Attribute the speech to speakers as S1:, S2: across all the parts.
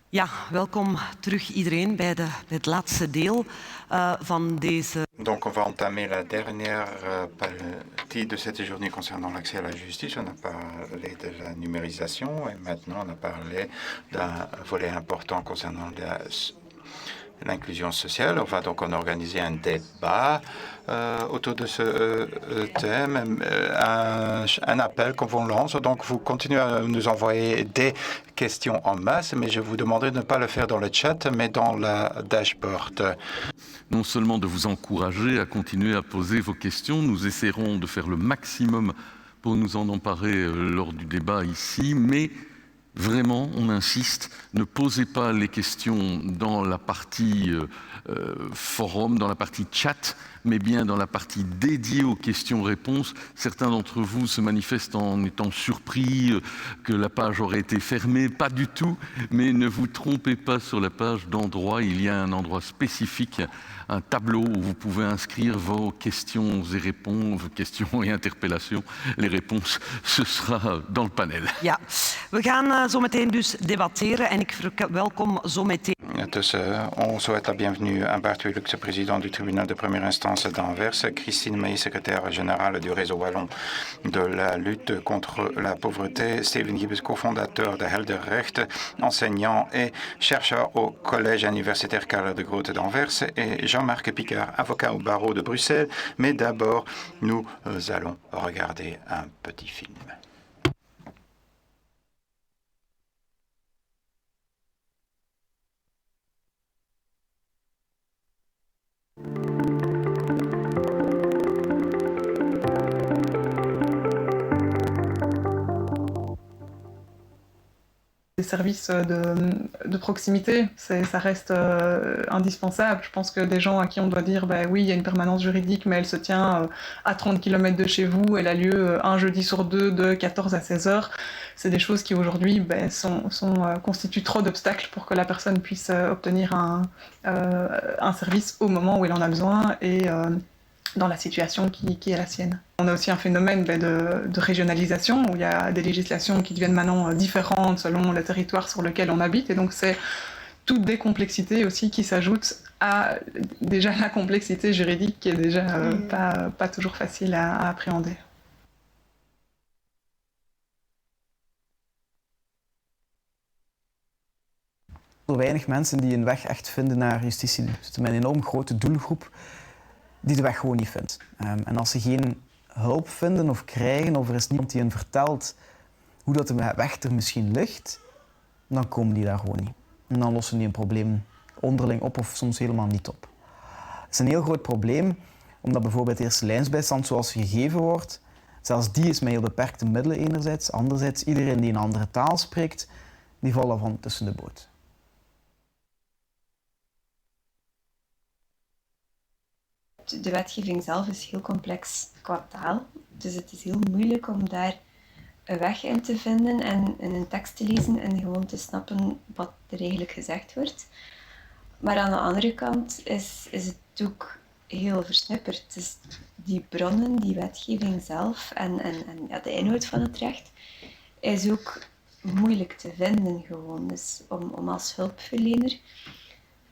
S1: Ja, welkom terug iedereen bij het laatste deel van deze...
S2: Donc on va entamer la dernière partie de cette journée concernant l'accès à la justice. On a parlé de la numérisation et maintenant on a parlé d'un volet important concernant l'inclusion sociale. On va donc organiser un débat autour de ce thème, un appel qu'on vous lance. Donc vous continuez à nous envoyer des questions en masse, mais je vous demanderai de ne pas le faire dans le chat, mais dans la dashboard.
S3: Non seulement de vous encourager à continuer à poser vos questions, nous essaierons de faire le maximum pour nous en emparer lors du débat ici, mais vraiment, on insiste, ne posez pas les questions dans la partie forum, dans la partie chat, mais bien dans la partie dédiée aux questions-réponses. Certains d'entre vous se manifestent en étant surpris que la page aurait été fermée. Pas du tout, mais ne vous trompez pas sur la page d'endroit. Il y a un endroit spécifique, un tableau où vous pouvez inscrire vos questions et réponses, vos questions et interpellations. Les réponses, ce sera dans le panel.
S1: Ja, we gaan zo meteen dus debatteren en ik verwelkom zo meteen...
S2: Dus, on souhaite la bienvenue à Barthuis Lux, président du tribunal de première instance d'Anvers, Christine May, secrétaire générale du réseau wallon de la lutte contre la pauvreté, Steven Gibbs, cofondateur de Helderrecht, enseignant et chercheur au collège universitaire Karel de Grote d'Anvers, et Jean-Marc Picard, avocat au barreau de Bruxelles. Mais d'abord, nous allons regarder un petit film.
S4: Les services de proximité, ça reste indispensable. Je pense que des gens à qui on doit dire oui, il y a une permanence juridique, mais elle se tient à 30 km de chez vous, elle a lieu un jeudi sur deux de 14 à 16 heures. C'est des choses qui aujourd'hui constituent trop d'obstacles pour que la personne puisse obtenir un service au moment où elle en a besoin et dans la situation qui est la sienne. On a aussi un phénomène de régionalisation où il y a des législations qui deviennent maintenant différentes selon le territoire sur lequel on habite, et donc c'est toutes des complexités aussi qui s'ajoutent à déjà la complexité juridique qui est déjà pas toujours facile à appréhender.
S5: Weinig mensen die een weg echt vinden naar justitie. Er zit een enorm grote doelgroep die de weg gewoon niet vindt. En als ze geen hulp vinden of krijgen, of er is niemand die hen vertelt hoe dat de weg er misschien ligt, dan komen die daar gewoon niet. En dan lossen die een probleem onderling op of soms helemaal niet op. Het is een heel groot probleem, omdat bijvoorbeeld eerste lijnsbijstand zoals gegeven wordt, zelfs die is met heel beperkte middelen enerzijds, anderzijds iedereen die een andere taal spreekt, die vallen van tussen de boot.
S6: De wetgeving zelf is heel complex qua taal, dus het is heel moeilijk om daar een weg in te vinden en in een tekst te lezen en gewoon te snappen wat er eigenlijk gezegd wordt. Maar aan de andere kant is het ook heel versnipperd. Dus die bronnen, die wetgeving zelf en de inhoud van het recht is ook moeilijk te vinden gewoon. Dus om als hulpverlener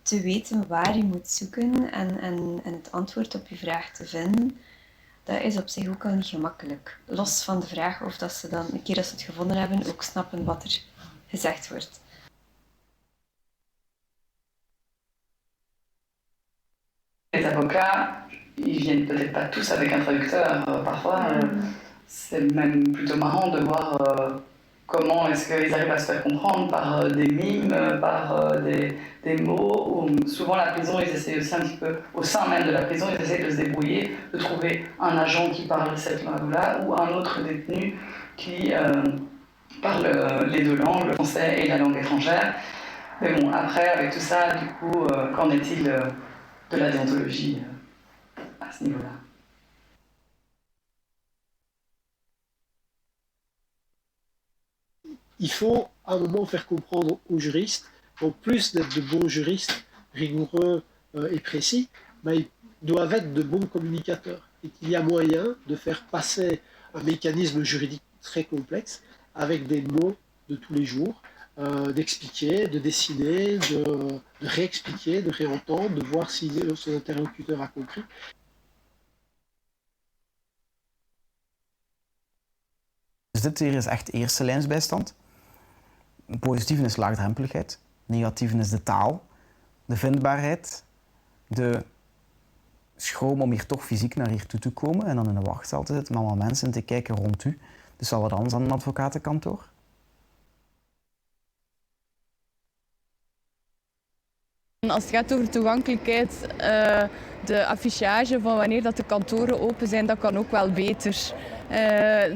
S6: te weten waar je moet zoeken en het antwoord op je vraag te vinden, dat is op zich ook al niet gemakkelijk. Los van de vraag of dat ze dan, een keer dat ze het gevonden hebben, ook snappen wat er gezegd wordt.
S7: Les avocats, ils viennent peut-être pas tous avec un traducteur. Parfois, c'est même plutôt marrant de voir comment est-ce qu'ils arrivent à se faire comprendre par des mimes, par des mots. Ou souvent la prison, ils essayent aussi un petit peu, au sein même de la prison, ils essayent de se débrouiller, de trouver un agent qui parle cette langue-là ou un autre détenu qui parle les deux langues, le français et la langue étrangère. Mais bon, après, avec tout ça, du coup, qu'en est-il de la déontologie à ce niveau-là?
S8: Il faut à un moment faire comprendre aux juristes qu'en plus d'être de bons juristes rigoureux et précis, ils doivent être de bons communicateurs et qu'il y a moyen de faire passer un mécanisme juridique très complexe avec des mots de tous les jours d'expliquer, de décider, de réexpliquer, de réentendre, de voir si son interlocuteur a compris.
S5: Dus dit hier is echt eerste lijnsbijstand. Positieve is laagdrempeligheid, negatieve is de taal, de vindbaarheid, de schroom om hier toch fysiek naar hier toe te komen en dan in de wachtzaal te zitten met allemaal mensen te kijken rond u. Dus al wat anders dan een advocatenkantoor.
S9: Als het gaat over toegankelijkheid, de affichage van wanneer dat de kantoren open zijn, dat kan ook wel beter.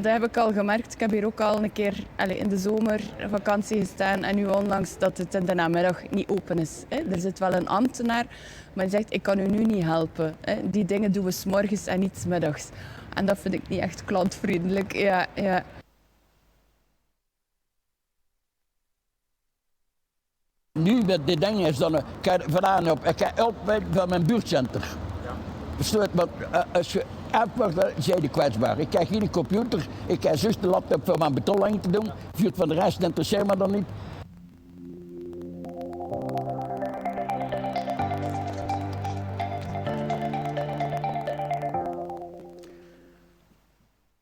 S9: Dat heb ik al gemerkt. Ik heb hier ook al een keer in de zomervakantie gestaan en nu onlangs dat het in de namiddag niet open is. Er zit wel een ambtenaar, maar die zegt ik kan u nu niet helpen. Die dingen doen we 's morgens en niet 's middags. En dat vind ik niet echt klantvriendelijk. Ja.
S10: Nu met dit ding is dan, ik ga op van mijn buurtcentrum. Besluit, maar als je afwacht, zijn die kwetsbaar. Ik krijg geen computer, ik krijg juist de laptop voor mijn betonlijn te doen. Vuurt van de rest interesseert me dan niet.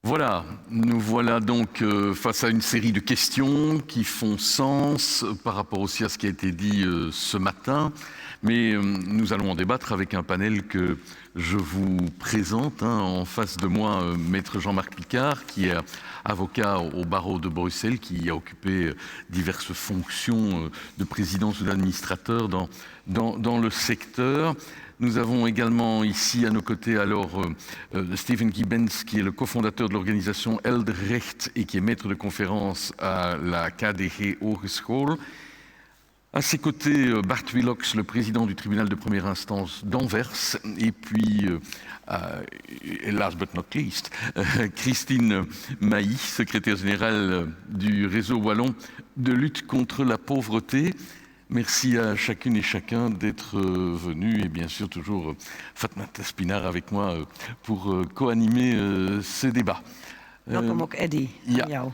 S3: Voilà, nous voilà donc face à une série de questions qui font sens par rapport aussi à ce qui a été dit ce matin. Mais nous allons en débattre avec un panel que je vous présente. En face de moi, Maître Jean-Marc Picard, qui est avocat au barreau de Bruxelles, qui a occupé diverses fonctions de présidence ou d'administrateur dans le secteur. Nous avons également ici à nos côtés alors Steven Gibbens, qui est le cofondateur de l'organisation Eldrecht et qui est maître de conférence à la KDG Hogeschool. À ses côtés, Bart Willox, le président du tribunal de première instance d'Anvers, et puis, last but not least, Christine Mailly, secrétaire générale du réseau wallon de lutte contre la pauvreté. Merci à chacune et chacun d'être venus et bien sûr toujours Fatmata Spinar avec moi pour co-animer ces débats.
S1: Welkom ook Eddy, aan jou.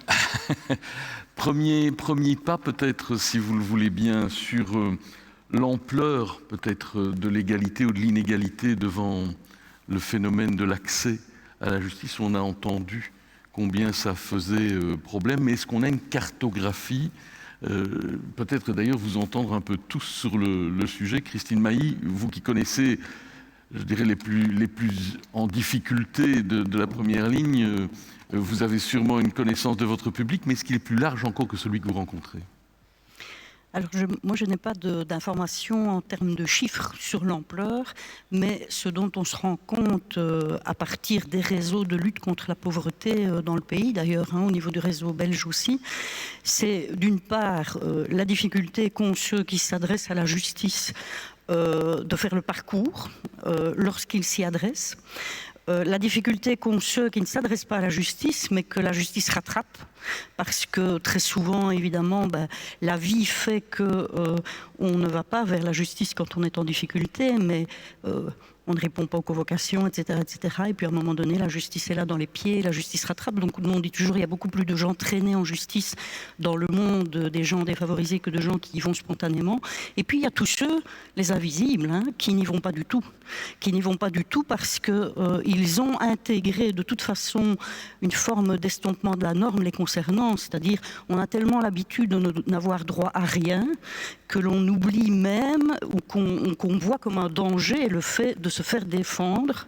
S3: Premier pas peut-être, si vous le voulez bien, sur l'ampleur peut-être de l'égalité ou de l'inégalité devant le phénomène de l'accès à la justice. On a entendu combien ça faisait problème, mais est-ce qu'on a une cartographie peut-être d'ailleurs vous entendre un peu tous sur le sujet. Christine Mailly, vous qui connaissez, je dirais, les plus en difficulté de la première ligne, vous avez sûrement une connaissance de votre public, mais est-ce qu'il est plus large encore que celui que vous rencontrez ?
S11: Alors, moi, je n'ai pas d'informations en termes de chiffres sur l'ampleur, mais ce dont on se rend compte à partir des réseaux de lutte contre la pauvreté dans le pays, d'ailleurs, au niveau du réseau belge aussi, c'est d'une part la difficulté qu'ont ceux qui s'adressent à la justice de faire le parcours lorsqu'ils s'y adressent. La difficulté qu'ont ceux qui ne s'adressent pas à la justice, mais que la justice rattrape, parce que très souvent, évidemment, la vie fait qu'on ne va pas vers la justice quand on est en difficulté, mais on ne répond pas aux convocations, etc., etc. Et puis à un moment donné, la justice est là dans les pieds, la justice rattrape. Donc nous, on dit toujours, il y a beaucoup plus de gens traînés en justice dans le monde des gens défavorisés que de gens qui y vont spontanément. Et puis il y a tous ceux, les invisibles, qui n'y vont pas du tout. Qui n'y vont pas du tout parce qu'ils ont intégré de toute façon une forme d'estompement de la norme les concernant. C'est-à-dire, on a tellement l'habitude de n'avoir droit à rien que l'on oublie même ou qu'on voit comme un danger le fait de se faire défendre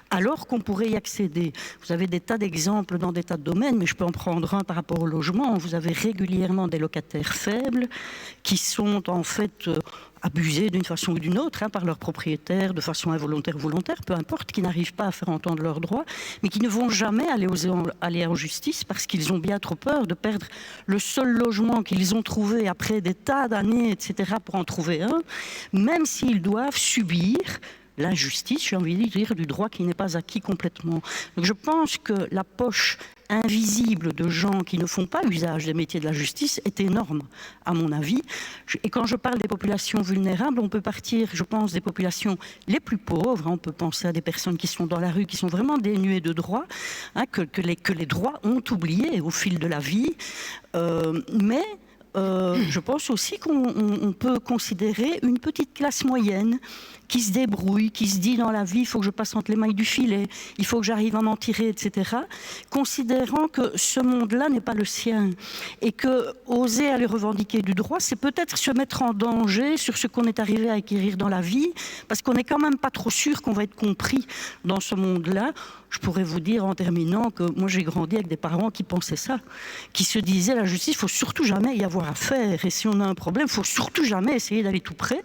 S11: alors qu'on pourrait y accéder. Vous avez des tas d'exemples dans des tas de domaines, mais je peux en prendre un par rapport au logement. Vous avez régulièrement des locataires faibles qui sont en fait abusés d'une façon ou d'une autre par leurs propriétaires, de façon involontaire ou volontaire, peu importe, qui n'arrivent pas à faire entendre leurs droits, mais qui ne vont jamais aller en justice parce qu'ils ont bien trop peur de perdre le seul logement qu'ils ont trouvé après des tas d'années, etc., pour en trouver un, même s'ils doivent subir l'injustice, j'ai envie de dire, du droit qui n'est pas acquis complètement. Donc je pense que la poche invisible de gens qui ne font pas usage des métiers de la justice est énorme, à mon avis. Et quand je parle des populations vulnérables, on peut partir, je pense, des populations les plus pauvres. On peut penser à des personnes qui sont dans la rue, qui sont vraiment dénuées de droits, que les droits ont oubliés au fil de la vie. Mais je pense aussi qu'on peut considérer une petite classe moyenne qui se débrouille, qui se dit dans la vie, il faut que je passe entre les mailles du filet, il faut que j'arrive à m'en tirer, etc., considérant que ce monde-là n'est pas le sien et que oser aller revendiquer du droit, c'est peut-être se mettre en danger sur ce qu'on est arrivé à acquérir dans la vie, parce qu'on n'est quand même pas trop sûr qu'on va être compris dans ce monde-là. Je pourrais vous dire en terminant que moi j'ai grandi avec des parents qui pensaient ça, qui se disaient la justice, il ne faut surtout jamais y avoir affaire, et si on a un problème, il ne faut surtout jamais essayer d'aller tout près,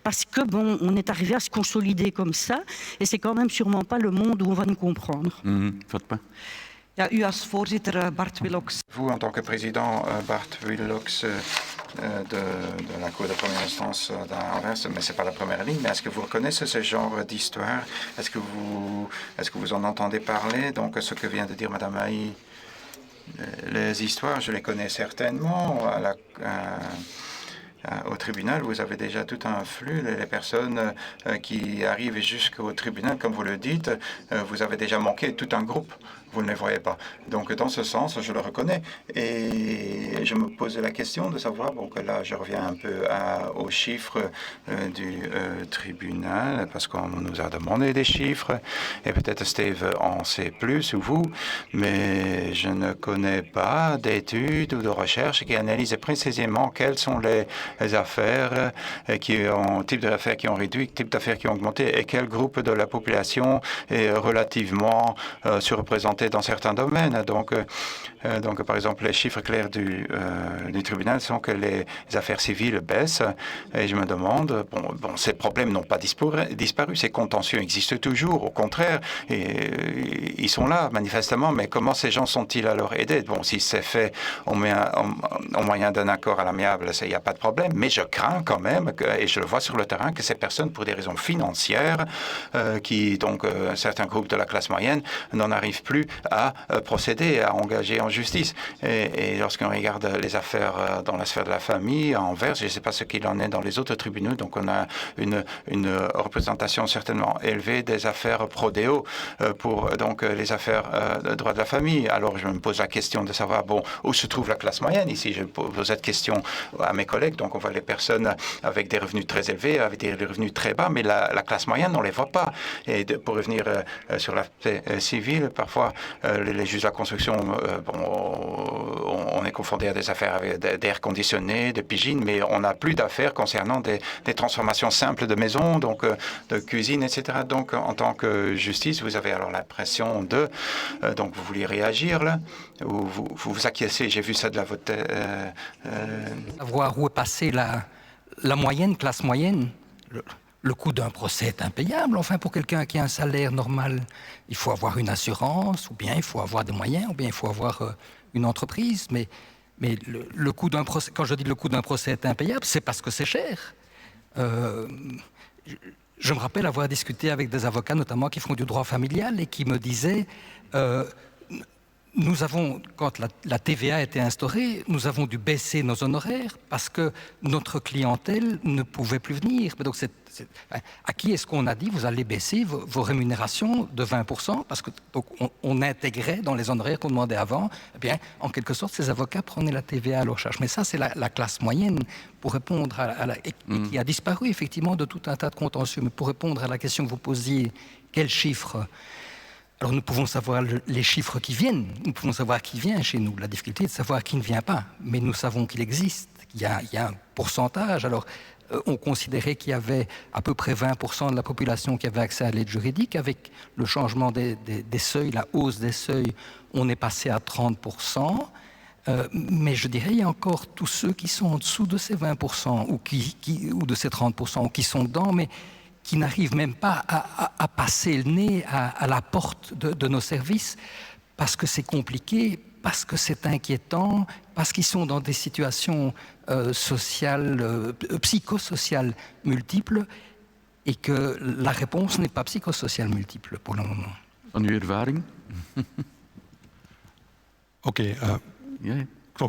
S11: parce que bon, on est arrivé à se consolider comme ça, et c'est quand même sûrement pas le monde où on va nous comprendre.
S1: Ja, u als voorzitter Bart Willox.
S2: Vous, en tant que président Bart Willox de la Cour de première instance d'Anvers, mais ce n'est pas la première ligne, mais est-ce que vous reconnaissez ce genre d'histoire? Est-ce que vous en entendez parler? Donc, ce que vient de dire Madame Haï, les histoires, je les connais certainement. Au tribunal, vous avez déjà tout un flux. Les personnes qui arrivent jusqu'au tribunal, comme vous le dites, vous avez déjà manqué tout un groupe. Vous ne les voyez pas. Donc, dans ce sens, je le reconnais. Et je me posais la question de savoir, bon, que là, je reviens un peu aux chiffres du tribunal, parce qu'on nous a demandé des chiffres, et peut-être Steve en sait plus, ou vous, mais je ne connais pas d'études ou de recherches qui analysent précisément quelles sont les affaires type d'affaires qui ont réduit, type d'affaires qui ont augmenté, et quel groupe de la population est relativement surreprésenté dans certains domaines. Donc, par exemple, les chiffres clairs du tribunal sont que les affaires civiles baissent. Et je me demande, bon ces problèmes n'ont pas disparu, ces contentieux existent toujours. Au contraire, ils sont là, manifestement. Mais comment ces gens sont-ils alors aidés? Bon, si c'est fait au moyen d'un accord à l'amiable, il n'y a pas de problème. Mais je crains quand même, et je le vois sur le terrain, que ces personnes, pour des raisons financières, un certain groupe de la classe moyenne, n'en arrivent plus à procéder, à engager en justice. Et lorsqu'on regarde les affaires dans la sphère de la famille, à Anvers, je ne sais pas ce qu'il en est dans les autres tribunaux, donc on a une représentation certainement élevée des affaires prodéo pour donc les affaires de droit de la famille. Alors je me pose la question de savoir, bon, où se trouve la classe moyenne ici? Je pose cette question à mes collègues, donc on voit les personnes avec des revenus très élevés, avec des revenus très bas, mais la classe moyenne, on ne les voit pas. Et pour revenir sur l'aspect civil, parfois les juges de la construction, on est confronté à des affaires avec d'air conditionné, de piscine, mais on n'a plus d'affaires concernant des transformations simples de maisons, donc de cuisine, etc. Donc, en tant que justice, vous avez alors l'impression donc vous vouliez réagir là, ou vous acquiescez? J'ai vu ça de la vote.
S12: Voir où est passée la moyenne, classe moyenne. Le coût d'un procès est impayable. Enfin, pour quelqu'un qui a un salaire normal, il faut avoir une assurance, ou bien il faut avoir des moyens, ou bien il faut avoir une entreprise. Mais le coût d'un procès, quand je dis le coût d'un procès est impayable, c'est parce que c'est cher. Je me rappelle avoir discuté avec des avocats, notamment qui font du droit familial, et qui me disaient nous avons, quand la TVA a été instaurée, nous avons dû baisser nos honoraires parce que notre clientèle ne pouvait plus venir. Mais donc, à qui est-ce qu'on a dit vous allez baisser vos rémunérations de 20% parce que donc on intégrait dans les honoraires qu'on demandait avant. Eh bien, en quelque sorte, ces avocats prenaient la TVA à leur charge. Mais ça, c'est la classe moyenne pour répondre qui a disparu effectivement de tout un tas de contentieux. Mais pour répondre à la question que vous posiez, quels chiffres? Alors nous pouvons savoir les chiffres qui viennent, nous pouvons savoir qui vient chez nous. La difficulté est de savoir qui ne vient pas, mais nous savons qu'il existe, qu'il y a un pourcentage. Alors on considérait qu'il y avait à peu près 20% de la population qui avait accès à l'aide juridique. Avec le changement des seuils, la hausse des seuils, on est passé à 30%. Mais je dirais, il y a encore tous ceux qui sont en dessous de ces 20% ou de ces 30%, ou qui sont dedans, mais qui n'arrivent même pas à passer le nez à la porte de nos services parce que c'est compliqué, parce que c'est inquiétant, parce qu'ils sont dans des situations sociales, psychosociales multiples et que la réponse n'est pas psychosociale multiple pour le moment.
S3: Van uw ervaring?
S13: Oké.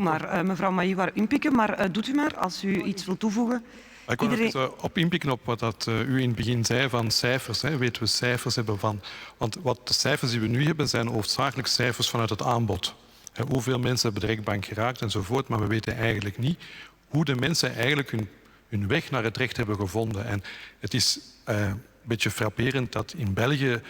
S1: Maar mevrouw Maïwar inpikken, maar doet u maar als u iets wilt toevoegen.
S13: Ik wil even op inpikken op wat u in het begin zei van cijfers. Weten we cijfers hebben van... Want wat de cijfers die we nu hebben zijn hoofdzakelijk cijfers vanuit het aanbod. Hoeveel mensen hebben de rechtbank geraakt enzovoort, maar we weten eigenlijk niet hoe de mensen eigenlijk hun weg naar het recht hebben gevonden. En het is een beetje frapperend dat in België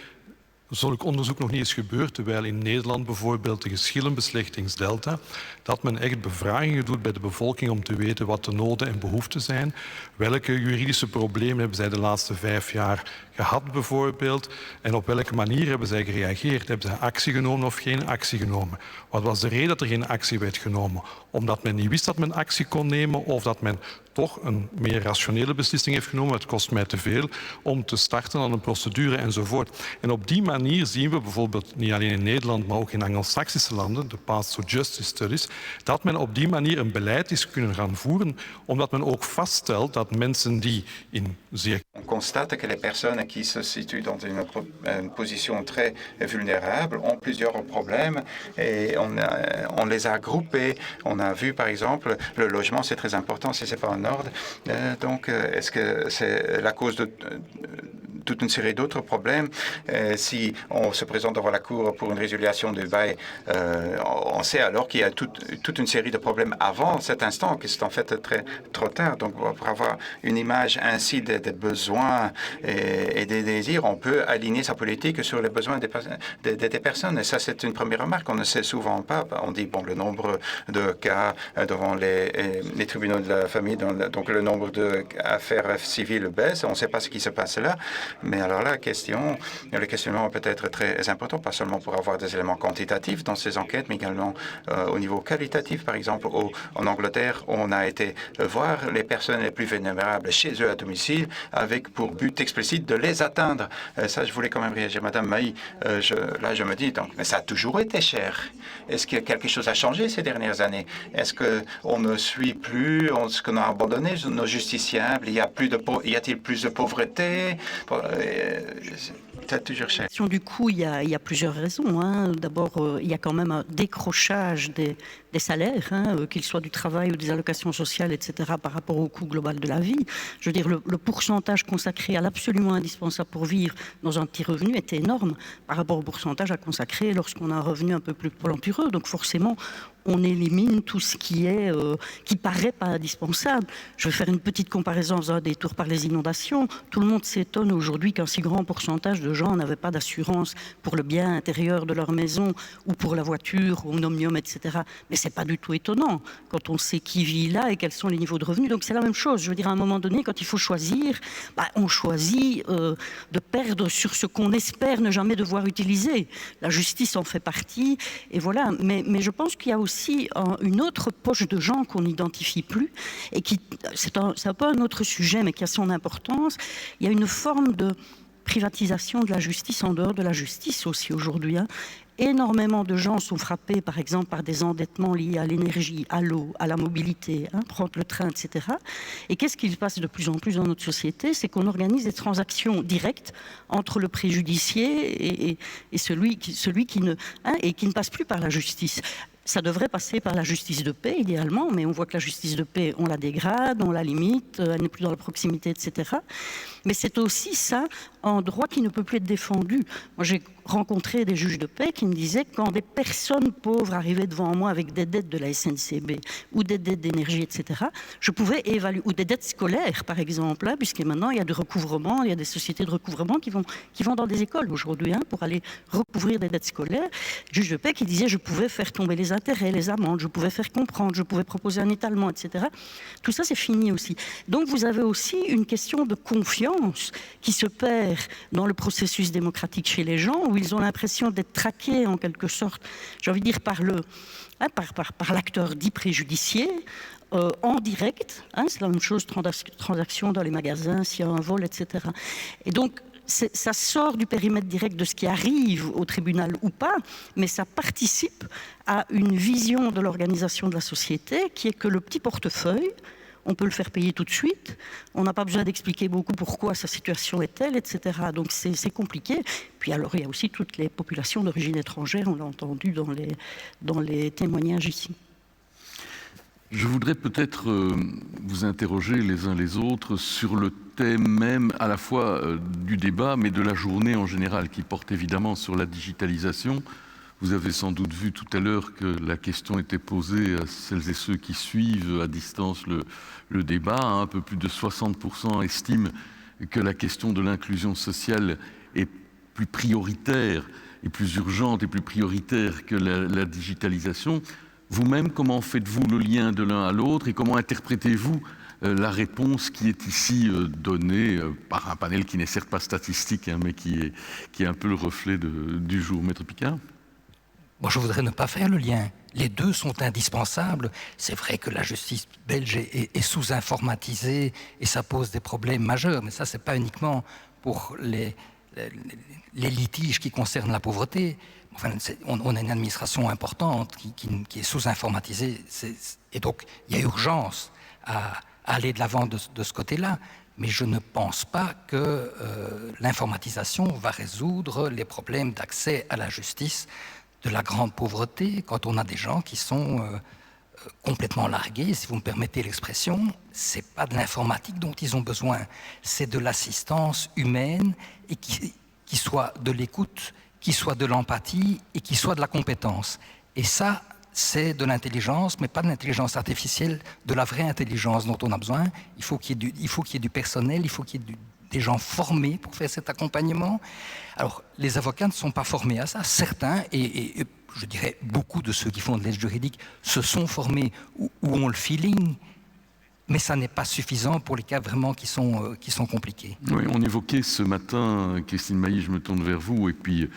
S13: zulk onderzoek nog niet is gebeurd, terwijl in Nederland bijvoorbeeld de geschillenbeslechtingsdelta, dat men echt bevragingen doet bij de bevolking om te weten wat de noden en behoeften zijn. Welke juridische problemen hebben zij de laatste 5 jaar gehad bijvoorbeeld en op welke manier hebben zij gereageerd? Hebben zij actie genomen of geen actie genomen? Wat was de reden dat er geen actie werd genomen? Omdat men niet wist dat men actie kon nemen of dat men toch een meer rationele beslissing heeft genomen. Het kost mij te veel om te starten aan een procedure enzovoort. En op die manier zien we bijvoorbeeld niet alleen in Nederland, maar ook in Anglo-Saxische landen, de Paths to Justice Studies, dat men op die manier een beleid is kunnen gaan voeren, omdat men ook vaststelt dat mensen die in zeer...
S2: On constate que les personnes qui se situent dans une position très vulnérable ont plusieurs problèmes et on les a groupés. On a vu par exemple le logement, c'est très important si c'est pas en ordre. Donc est-ce que c'est la cause de toute une série d'autres problèmes? Si on se présente devant la Cour pour une résiliation du bail, on sait alors qu'il y a toute une série de problèmes avant cet instant, que c'est en fait trop tard. Donc pour avoir une image ainsi des besoins et des désirs, on peut aligner sa politique sur les besoins des personnes. Et ça, c'est une première remarque. On ne sait souvent pas. On dit, bon, le nombre de cas devant les tribunaux de la famille, donc le nombre d'affaires civiles baisse. On ne sait pas ce qui se passe là. Mais alors là, le questionnement peut être très important, pas seulement pour avoir des éléments quantitatifs dans ces enquêtes, mais également au niveau qualitatif. Par exemple, en Angleterre, on a été voir les personnes les plus vulnérables chez eux à domicile avec pour but explicite de les atteindre. Ça, je voulais quand même réagir. Madame Maï, là, je me dis, donc, mais ça a toujours été cher. Est-ce que quelque chose a changé ces dernières années? Est-ce qu'on ne suit plus, est-ce qu'on a abandonné nos justiciables? Y a-t-il plus de pauvreté? Toujours cher.
S11: Du coup, il y a plusieurs raisons. Hein. D'abord, il y a quand même un décrochage des salaires, hein, qu'ils soient du travail ou des allocations sociales, etc., par rapport au coût global de la vie. Je veux dire, le pourcentage consacré à l'absolument indispensable pour vivre dans un petit revenu est énorme par rapport au pourcentage à consacrer lorsqu'on a un revenu un peu plus plantureux. Donc forcément, on élimine tout ce qui paraît pas indispensable. Je vais faire une petite comparaison dans un détour par les inondations. Tout le monde s'étonne aujourd'hui qu'un si grand pourcentage de gens n'avaient pas d'assurance pour le bien intérieur de leur maison ou pour la voiture, ou omnium, etc. Mais c'est pas du tout étonnant quand on sait qui vit là et quels sont les niveaux de revenus. Donc c'est la même chose. Je veux dire, à un moment donné, quand il faut choisir, on choisit de perdre sur ce qu'on espère ne jamais devoir utiliser. La justice en fait partie, et voilà. Mais je pense qu'il y a aussi une autre poche de gens qu'on n'identifie plus et c'est un peu un autre sujet mais qui a son importance. Il y a une forme de privatisation de la justice en dehors de la justice aussi aujourd'hui. Hein. Énormément de gens sont frappés, par exemple, par des endettements liés à l'énergie, à l'eau, à la mobilité, prendre le train, etc. Et qu'est-ce qui se passe de plus en plus dans notre société? C'est qu'on organise des transactions directes entre le préjudicié et celui qui ne passe plus par la justice. Ça devrait passer par la justice de paix, idéalement, mais on voit que la justice de paix, on la dégrade, on la limite, elle n'est plus dans la proximité, etc. Mais c'est aussi ça, un droit qui ne peut plus être défendu. Moi, j'ai rencontré des juges de paix qui me disaient que quand des personnes pauvres arrivaient devant moi avec des dettes de la SNCB ou des dettes d'énergie, etc., je pouvais évaluer, ou des dettes scolaires, par exemple, hein, puisque maintenant, il y a du recouvrement, il y a des sociétés de recouvrement qui vont dans des écoles aujourd'hui pour aller recouvrir des dettes scolaires. Juge de paix qui disait je pouvais faire tomber les intérêts, les amendes, je pouvais faire comprendre, je pouvais proposer un étalement, etc. Tout ça, c'est fini aussi. Donc, vous avez aussi une question de confiance qui se perd dans le processus démocratique chez les gens, où ils ont l'impression d'être traqués en quelque sorte, j'ai envie de dire, par l'acteur dit préjudicié, en direct. C'est la même chose, transaction dans les magasins, s'il y a un vol, etc. Et donc, ça sort du périmètre direct de ce qui arrive au tribunal ou pas, mais ça participe à une vision de l'organisation de la société qui est que le petit portefeuille, on peut le faire payer tout de suite, on n'a pas besoin d'expliquer beaucoup pourquoi sa situation est telle, etc. Donc c'est compliqué. Puis alors il y a aussi toutes les populations d'origine étrangère, on l'a entendu dans les témoignages ici.
S3: Je voudrais peut-être vous interroger les uns les autres sur le thème même à la fois du débat, mais de la journée en général, qui porte évidemment sur la digitalisation. Vous avez sans doute vu tout à l'heure que la question était posée à celles et ceux qui suivent à distance le débat. Un peu plus de 60% estiment que la question de l'inclusion sociale est plus prioritaire et plus urgente et plus prioritaire que la digitalisation. Vous-même, comment faites-vous le lien de l'un à l'autre et comment interprétez-vous la réponse qui est ici donnée par un panel qui n'est certes pas statistique, hein, mais qui est un peu le reflet du jour. Maître Picard?
S12: Moi, je voudrais ne pas faire le lien. Les deux sont indispensables. C'est vrai que la justice belge est sous-informatisée et ça pose des problèmes majeurs, mais ça, c'est pas uniquement pour les litiges qui concernent la pauvreté. Enfin, on a une administration importante qui est sous-informatisée. Et donc, il y a urgence à aller de l'avant de ce côté-là. Mais je ne pense pas que l'informatisation va résoudre les problèmes d'accès à la justice, de la grande pauvreté, quand on a des gens qui sont complètement largués, si vous me permettez l'expression. C'est pas de l'informatique dont ils ont besoin, c'est de l'assistance humaine et qui soit de l'écoute, qui soit de l'empathie et qui soit de la compétence. Et ça, c'est de l'intelligence, mais pas de l'intelligence artificielle, de la vraie intelligence dont on a besoin. Il faut qu'il y ait du personnel, il faut qu'il y ait des gens formés pour faire cet accompagnement. Alors, les avocats ne sont pas formés à ça. Certains, et je dirais beaucoup de ceux qui font de l'aide juridique, se sont formés ou ont le feeling, mais ça n'est pas suffisant pour les cas vraiment qui sont compliqués.
S3: Oui, on évoquait ce matin, Christine Mailly, je me tourne vers vous, et puis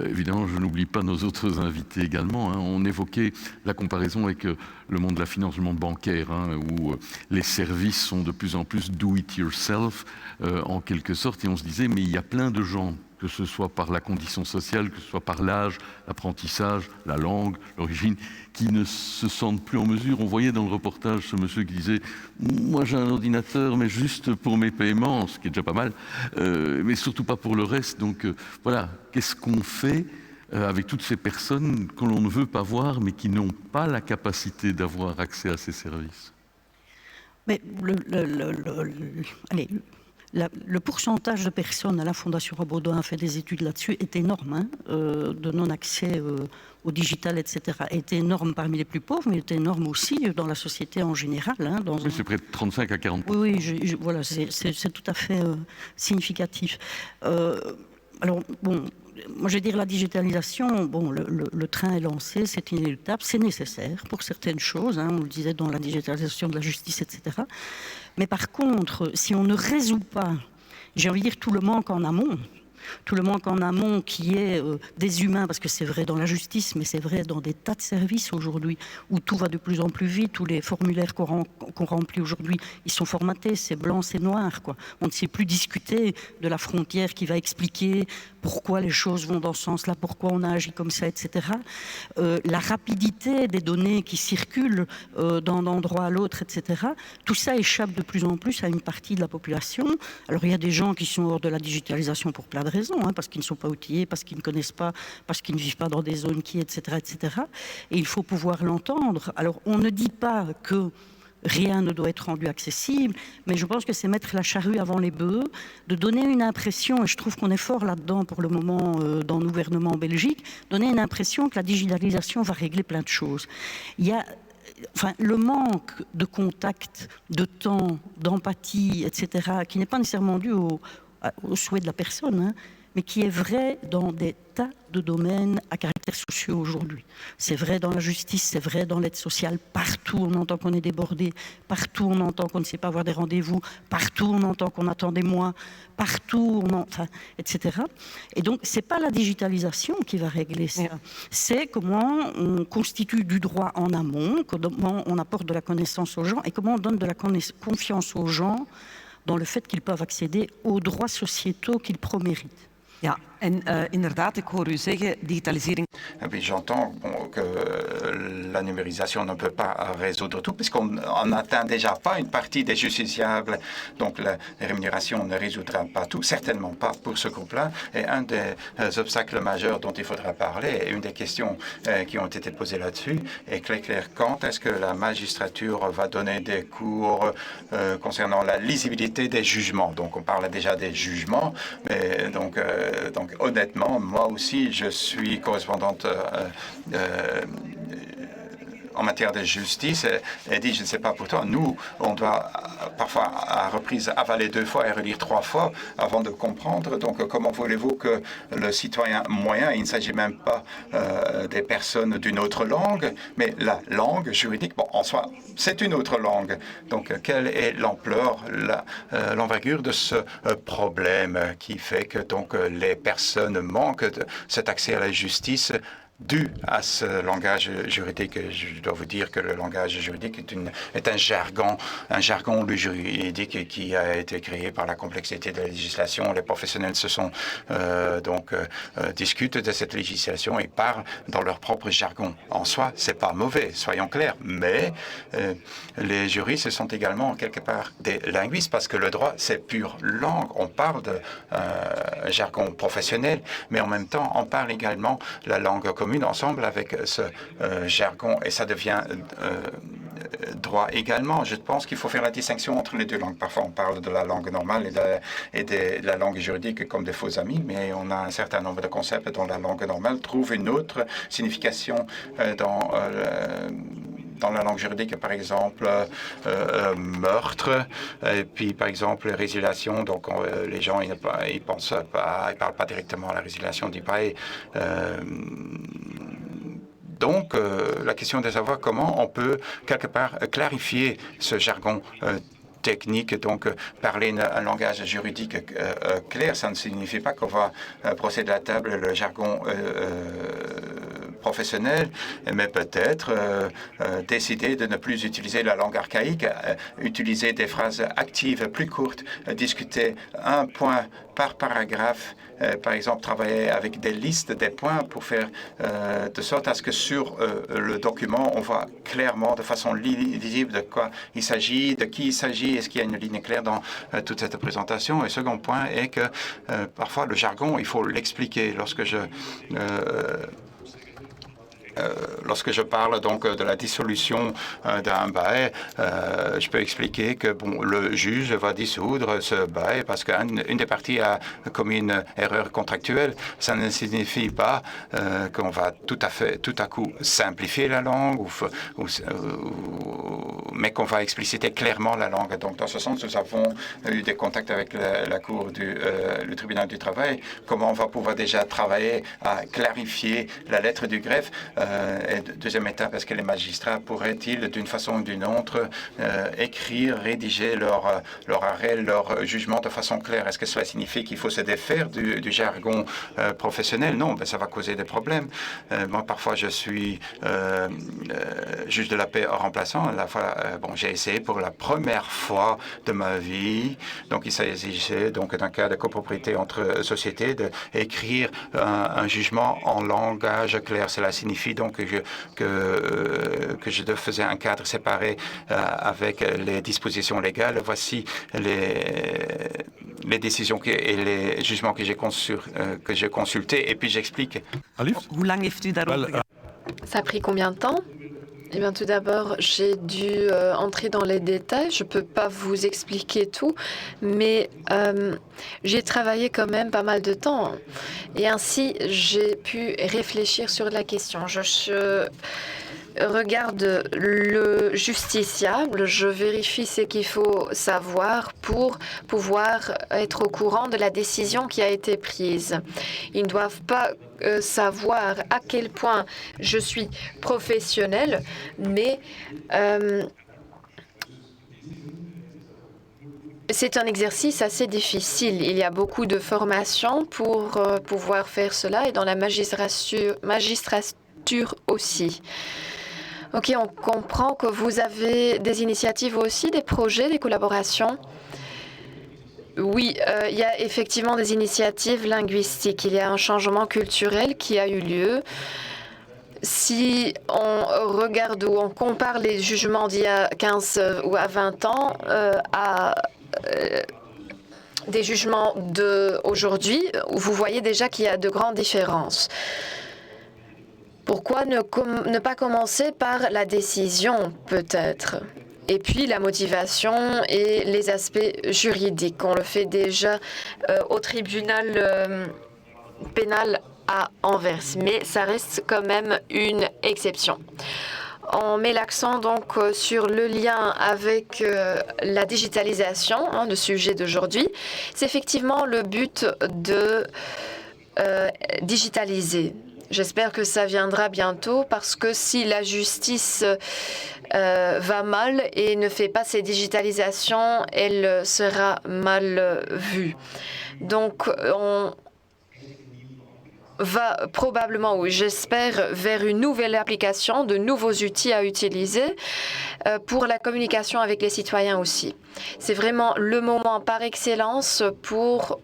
S3: évidemment, je n'oublie pas nos autres invités également. Hein. On évoquait la comparaison avec le monde de la finance, le monde bancaire, hein, où les services sont de plus en plus do it yourself, en quelque sorte, et on se disait, mais il y a plein de gens, que ce soit par la condition sociale, que ce soit par l'âge, l'apprentissage, la langue, l'origine, qui ne se sentent plus en mesure. On voyait dans le reportage ce monsieur qui disait « Moi j'ai un ordinateur, mais juste pour mes paiements », ce qui est déjà pas mal, mais surtout pas pour le reste. Donc voilà, qu'est-ce qu'on fait avec toutes ces personnes que l'on ne veut pas voir, mais qui n'ont pas la capacité d'avoir accès à ces services?
S11: Mais le pourcentage de personnes à la Fondation Rabaudin a fait des études là-dessus est énorme, hein, de non-accès au digital, etc. est énorme parmi les plus pauvres, mais est énorme aussi dans la société en général. Hein,
S3: oui, c'est près de 35 à 40%.
S11: Oui, voilà, c'est tout à fait significatif. Alors, bon, moi je vais dire la digitalisation, bon, le train est lancé, c'est inéluctable, c'est nécessaire pour certaines choses, hein, on le disait dans la digitalisation de la justice, etc. Mais par contre, si on ne résout pas, j'ai envie de dire tout le manque en amont qui est des humains, parce que c'est vrai dans la justice, mais c'est vrai dans des tas de services aujourd'hui, où tout va de plus en plus vite, où les formulaires qu'on remplit aujourd'hui, ils sont formatés, c'est blanc, c'est noir, quoi. On ne sait plus discuter de la frontière qui va expliquer pourquoi les choses vont dans ce sens-là, pourquoi on a agi comme ça, etc. La rapidité des données qui circulent d'un endroit à l'autre, etc. Tout ça échappe de plus en plus à une partie de la population. Alors il y a des gens qui sont hors de la digitalisation pour plein de raisons, hein, parce qu'ils ne sont pas outillés, parce qu'ils ne connaissent pas, parce qu'ils ne vivent pas dans des zones qui, etc., etc. Et il faut pouvoir l'entendre. Alors on ne dit pas que rien ne doit être rendu accessible, mais je pense que c'est mettre la charrue avant les bœufs, de donner une impression, et je trouve qu'on est fort là-dedans pour le moment dans le gouvernement en Belgique, donner une impression que la digitalisation va régler plein de choses. Il y a le manque de contact, de temps, d'empathie, etc., qui n'est pas nécessairement dû au souhait de la personne, hein, mais qui est vrai dans des tas de domaines à caractère sociaux aujourd'hui. C'est vrai dans la justice, c'est vrai dans l'aide sociale. Partout, on entend qu'on est débordé. Partout, on entend qu'on ne sait pas avoir des rendez-vous. Partout, on entend qu'on attend des mois. Partout, etc. Et donc, c'est pas la digitalisation qui va régler ça. C'est comment on constitue du droit en amont, comment on apporte de la connaissance aux gens et comment on donne de la confiance aux gens dans le fait qu'ils peuvent accéder aux droits sociétaux qu'ils proméritent.
S1: Ja, en inderdaad, ik hoor u zeggen, digitalisering.
S2: Et puis j'entends que la numérisation ne peut pas résoudre tout, puisqu'on n'atteint déjà pas une partie des justiciables, donc la rémunération ne résoudra pas tout, certainement pas pour ce groupe-là. Et un des obstacles majeurs dont il faudra parler, et une des questions qui ont été posées là-dessus, est clair, quand est-ce que la magistrature va donner des cours concernant la lisibilité des jugements? Donc on parle déjà des jugements, mais donc honnêtement, moi aussi, je suis correspondante en matière de justice. Elle dit, je ne sais pas pour toi, nous, on doit parfois à reprise avaler 2 fois et relire 3 fois avant de comprendre. Donc, comment voulez-vous que le citoyen moyen, il ne s'agit même pas des personnes d'une autre langue, mais la langue juridique, bon, en soi, c'est une autre langue. Donc, quelle est l'ampleur, l'envergure de ce problème qui fait que donc les personnes manquent de cet accès à la justice dû à ce langage juridique? Je dois vous dire que le langage juridique est un jargon juridique qui a été créé par la complexité de la législation. Les professionnels discutent de cette législation et parlent dans leur propre jargon. En soi, c'est pas mauvais, soyons clairs, mais les juristes sont également quelque part des linguistes parce que le droit, c'est pure langue. On parle de jargon professionnel, mais en même temps, on parle également la langue commune ensemble avec ce jargon et ça devient droit également. Je pense qu'il faut faire la distinction entre les 2 langues. Parfois, on parle de la langue normale et de la langue juridique comme des faux amis, mais on a un certain nombre de concepts dont la langue normale trouve une autre signification dans la langue juridique, par exemple, meurtre, et puis, par exemple, résiliation. Donc, les gens, ils pensent pas, ils parlent pas directement à la résiliation du bail. Donc, la question est de savoir comment on peut, quelque part, clarifier ce jargon technique. Donc, parler un langage juridique clair, ça ne signifie pas qu'on va procéder à la table le jargon professionnel, mais peut-être décider de ne plus utiliser la langue archaïque, utiliser des phrases actives plus courtes, discuter un point par paragraphe, par exemple travailler avec des listes des points pour faire de sorte à ce que sur le document, on voit clairement, de façon lisible, de quoi il s'agit, de qui il s'agit, est-ce qu'il y a une ligne claire dans toute cette présentation. Et second point est que parfois le jargon, il faut l'expliquer. Lorsque je parle donc de la dissolution d'un bail, je peux expliquer que le juge va dissoudre ce bail parce qu'une des parties a commis une erreur contractuelle. Ça ne signifie pas qu'on va tout à coup simplifier la langue, mais qu'on va expliciter clairement la langue. Donc, dans ce sens, nous avons eu des contacts avec la Cour le tribunal du travail. Comment on va pouvoir déjà travailler à clarifier la lettre du greffe. Et deuxième étape, est-ce que les magistrats pourraient-ils, d'une façon ou d'une autre, écrire, rédiger leur arrêt, leur jugement de façon claire? Est-ce que cela signifie qu'il faut se défaire du jargon professionnel? Non, ça va causer des problèmes. Moi, parfois, je suis juge de la paix remplaçant. J'ai essayé pour la première fois de ma vie, donc il s'agissait donc d'un cas de copropriété entre sociétés, d'écrire un jugement en langage clair. Cela signifie donc que je faisais un cadre séparé avec les dispositions légales. Voici les décisions et les jugements que j'ai consultés, et puis j'explique.
S1: Hoe lang heeft u daarover gedaan?
S14: Ça a pris combien de temps? Eh bien, tout d'abord, j'ai dû entrer dans les détails. Je ne peux pas vous expliquer tout, mais j'ai travaillé quand même pas mal de temps. Et ainsi, j'ai pu réfléchir sur la question. Je regarde le justiciable, je vérifie ce qu'il faut savoir pour pouvoir être au courant de la décision qui a été prise. Ils ne doivent pas savoir à quel point je suis professionnelle, mais c'est un exercice assez difficile. Il y a beaucoup de formations pour pouvoir faire cela, et dans la magistrature aussi. Ok, on comprend que vous avez des initiatives aussi, des projets, des collaborations. Oui, il y a effectivement des initiatives linguistiques. Il y a un changement culturel qui a eu lieu. Si on regarde ou on compare les jugements d'il y a 15 ou à 20 ans à des jugements d'aujourd'hui, vous voyez déjà qu'il y a de grandes différences. Pourquoi ne pas commencer par la décision, peut-être? Et puis la motivation et les aspects juridiques. On le fait déjà au tribunal pénal à Anvers, mais ça reste quand même une exception. On met l'accent donc sur le lien avec la digitalisation, le sujet d'aujourd'hui. C'est effectivement le but de digitaliser. J'espère que ça viendra bientôt parce que si la justice va mal et ne fait pas ses digitalisations, elle sera mal vue. Donc, on va probablement, ou j'espère, vers une nouvelle application, de nouveaux outils à utiliser pour la communication avec les citoyens aussi. C'est vraiment le moment par excellence pour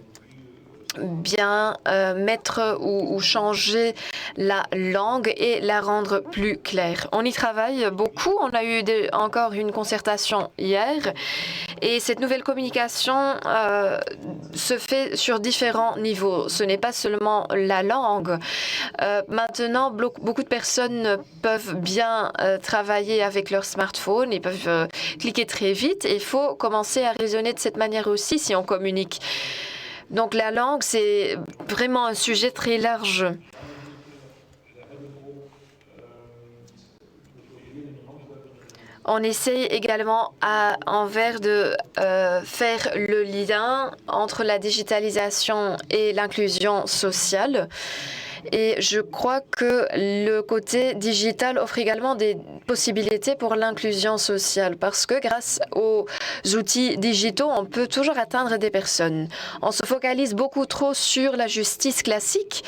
S14: bien mettre ou changer la langue et la rendre plus claire. On y travaille beaucoup. On a eu encore une concertation hier et cette nouvelle communication se fait sur différents niveaux. Ce n'est pas seulement la langue. Maintenant, beaucoup de personnes peuvent bien travailler avec leur smartphone. Ils peuvent cliquer très vite. Il faut commencer à raisonner de cette manière aussi si on communique. Donc la langue, c'est vraiment un sujet très large. On essaye également à Anvers de faire le lien entre la digitalisation et l'inclusion sociale. Et je crois que le côté digital offre également des possibilités pour l'inclusion sociale parce que grâce aux outils digitaux, on peut toujours atteindre des personnes. On se focalise beaucoup trop sur la justice classique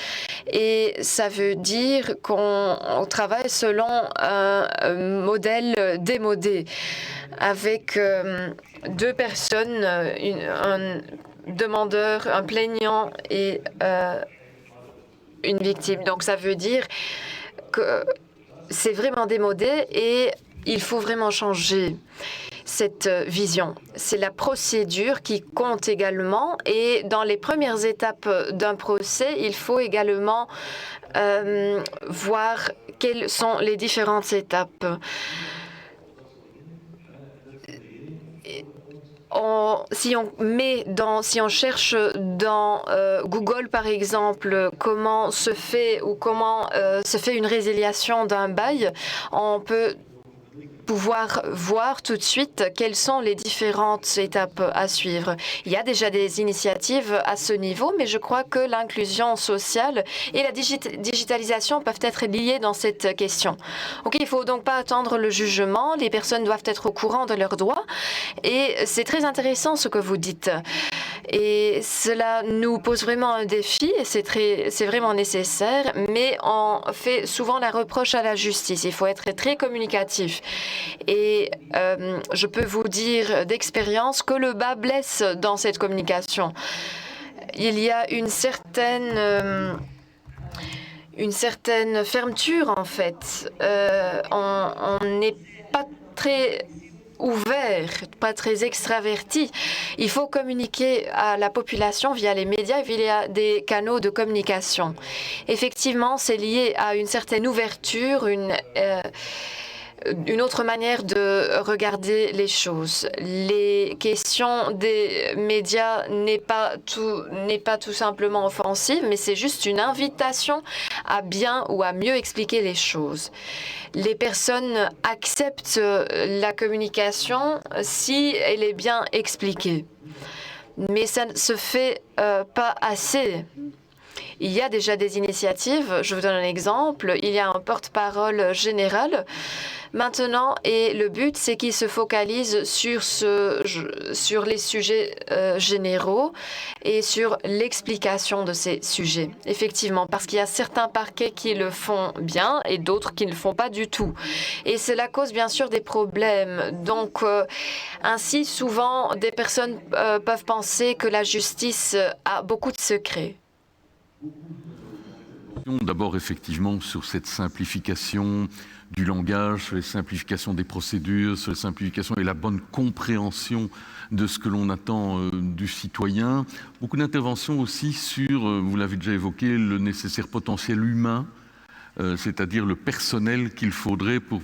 S14: et ça veut dire qu'on travaille selon un modèle démodé avec deux personnes, un demandeur, un plaignant et une victime. Donc ça veut dire que c'est vraiment démodé et il faut vraiment changer cette vision. C'est la procédure qui compte également et dans les premières étapes d'un procès, il faut également voir quelles sont les différentes étapes. Si on cherche dans Google, par exemple, comment se fait une résiliation d'un bail, on peut pouvoir voir tout de suite quelles sont les différentes étapes à suivre. Il y a déjà des initiatives à ce niveau, mais je crois que l'inclusion sociale et la digitalisation peuvent être liées dans cette question. Ok, il ne faut donc pas attendre le jugement, les personnes doivent être au courant de leurs droits et c'est très intéressant ce que vous dites. Et cela nous pose vraiment un défi et c'est vraiment nécessaire, mais on fait souvent la reproche à la justice. Il faut être très communicatif. Et je peux vous dire d'expérience que le bas blesse dans cette communication. Il y a une certaine fermeture, en fait. On n'est pas très ouvert, pas très extraverti. Il faut communiquer à la population via les médias et via des canaux de communication. Effectivement, c'est lié à une certaine ouverture, une autre manière de regarder les choses. Les questions des médias n'est pas tout simplement offensive, mais c'est juste une invitation à bien ou à mieux expliquer les choses. Les personnes acceptent la communication si elle est bien expliquée. Mais ça ne se fait pas assez. Il y a déjà des initiatives. Je vous donne un exemple. Il y a un porte-parole général maintenant et le but, c'est qu'il se focalise sur les sujets généraux et sur l'explication de ces sujets. Effectivement, parce qu'il y a certains parquets qui le font bien et d'autres qui ne le font pas du tout. Et cela cause bien sûr des problèmes. Donc, ainsi, souvent, des personnes peuvent penser que la justice a beaucoup de secrets.
S3: D'abord, effectivement, sur cette simplification du langage, sur les simplifications des procédures, sur les simplifications et la bonne compréhension de ce que l'on attend du citoyen. Beaucoup d'interventions aussi sur, vous l'avez déjà évoqué, le nécessaire potentiel humain, c'est-à-dire le personnel qu'il faudrait pour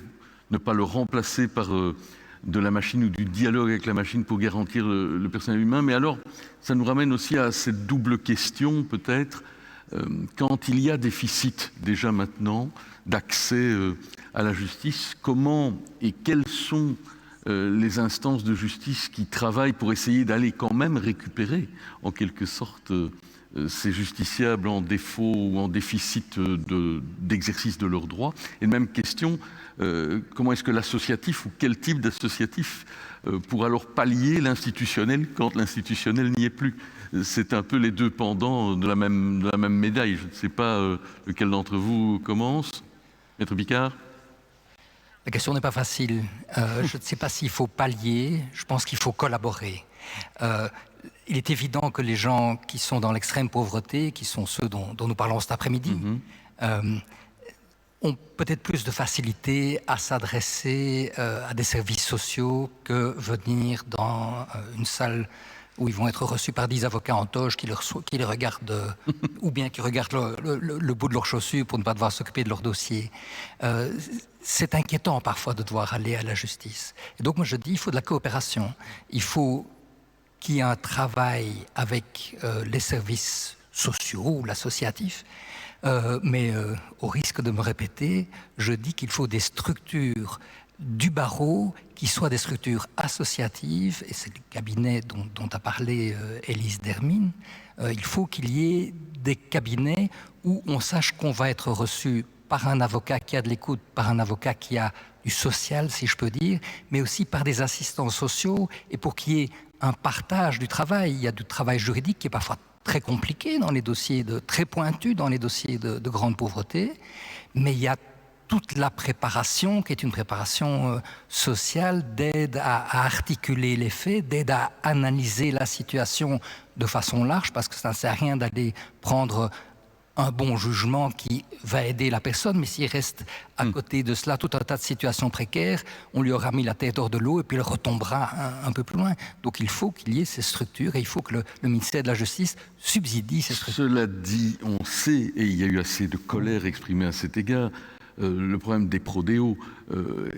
S3: ne pas le remplacer par de la machine ou du dialogue avec la machine pour garantir le personnel humain. Mais alors, ça nous ramène aussi à cette double question, peut-être, quand il y a déficit déjà maintenant d'accès à la justice, comment et quelles sont les instances de justice qui travaillent pour essayer d'aller quand même récupérer en quelque sorte ces justiciables en défaut ou en déficit d'exercice de leurs droits. Et même question, comment est-ce que l'associatif ou quel type d'associatif pour alors pallier l'institutionnel quand l'institutionnel n'y est plus? C'est un peu les deux pendants de la même médaille. Je ne sais pas lequel d'entre vous commence. Maître Picard?
S12: La question n'est pas facile. Je ne sais pas s'il faut pallier, je pense qu'il faut collaborer. Il est évident que les gens qui sont dans l'extrême pauvreté, qui sont ceux dont nous parlons cet après-midi, ont peut-être plus de facilité à s'adresser à des services sociaux que venir dans une salle où ils vont être reçus par 10 avocats en toge qui les regardent, ou bien qui regardent le bout de leurs chaussures pour ne pas devoir s'occuper de leur dossier. C'est inquiétant parfois de devoir aller à la justice. Et donc moi je dis, il faut de la coopération. Il faut qu'il y ait un travail avec les services sociaux ou l'associatif. Mais au risque de me répéter, je dis qu'il faut des structures du barreau qui soient des structures associatives, et c'est le cabinet dont a parlé Élise Dermine. Il faut qu'il y ait des cabinets où on sache qu'on va être reçu par un avocat qui a de l'écoute, par un avocat qui a du social, si je peux dire, mais aussi par des assistants sociaux, et pour qu'il y ait un partage du travail. Il y a du travail juridique qui est parfois très compliqué dans les dossiers, très pointu dans les dossiers de grande pauvreté, mais il y a toute la préparation qui est une préparation sociale d'aide à articuler les faits, d'aide à analyser la situation de façon large, parce que ça ne sert à rien d'aller prendre un bon jugement qui va aider la personne, mais s'il reste à côté de cela tout un tas de situations précaires, on lui aura mis la tête hors de l'eau et puis elle retombera un peu plus loin. Donc il faut qu'il y ait ces structures et il faut que le ministère de la Justice subsidie ces structures.
S3: Cela dit, on sait, et il y a eu assez de colère exprimée à cet égard, le problème des prodéos,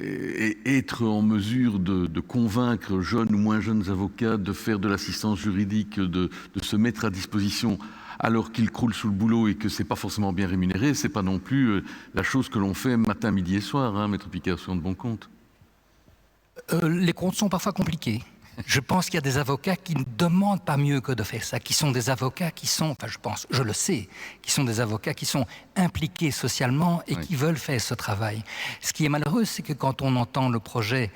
S3: et être en mesure de convaincre jeunes ou moins jeunes avocats de faire de l'assistance juridique, de se mettre à disposition alors qu'ils croulent sous le boulot et que c'est pas forcément bien rémunéré, c'est pas non plus la chose que l'on fait matin, midi et soir, hein, Maître Picard, soyons de bons comptes.
S12: Les comptes sont parfois compliqués. Je pense qu'il y a des avocats qui ne demandent pas mieux que de faire ça, qui sont des avocats qui sont, enfin je le sais, qui sont des avocats qui sont impliqués socialement et qui veulent faire ce travail. Ce qui est malheureux, c'est que quand on entend le projet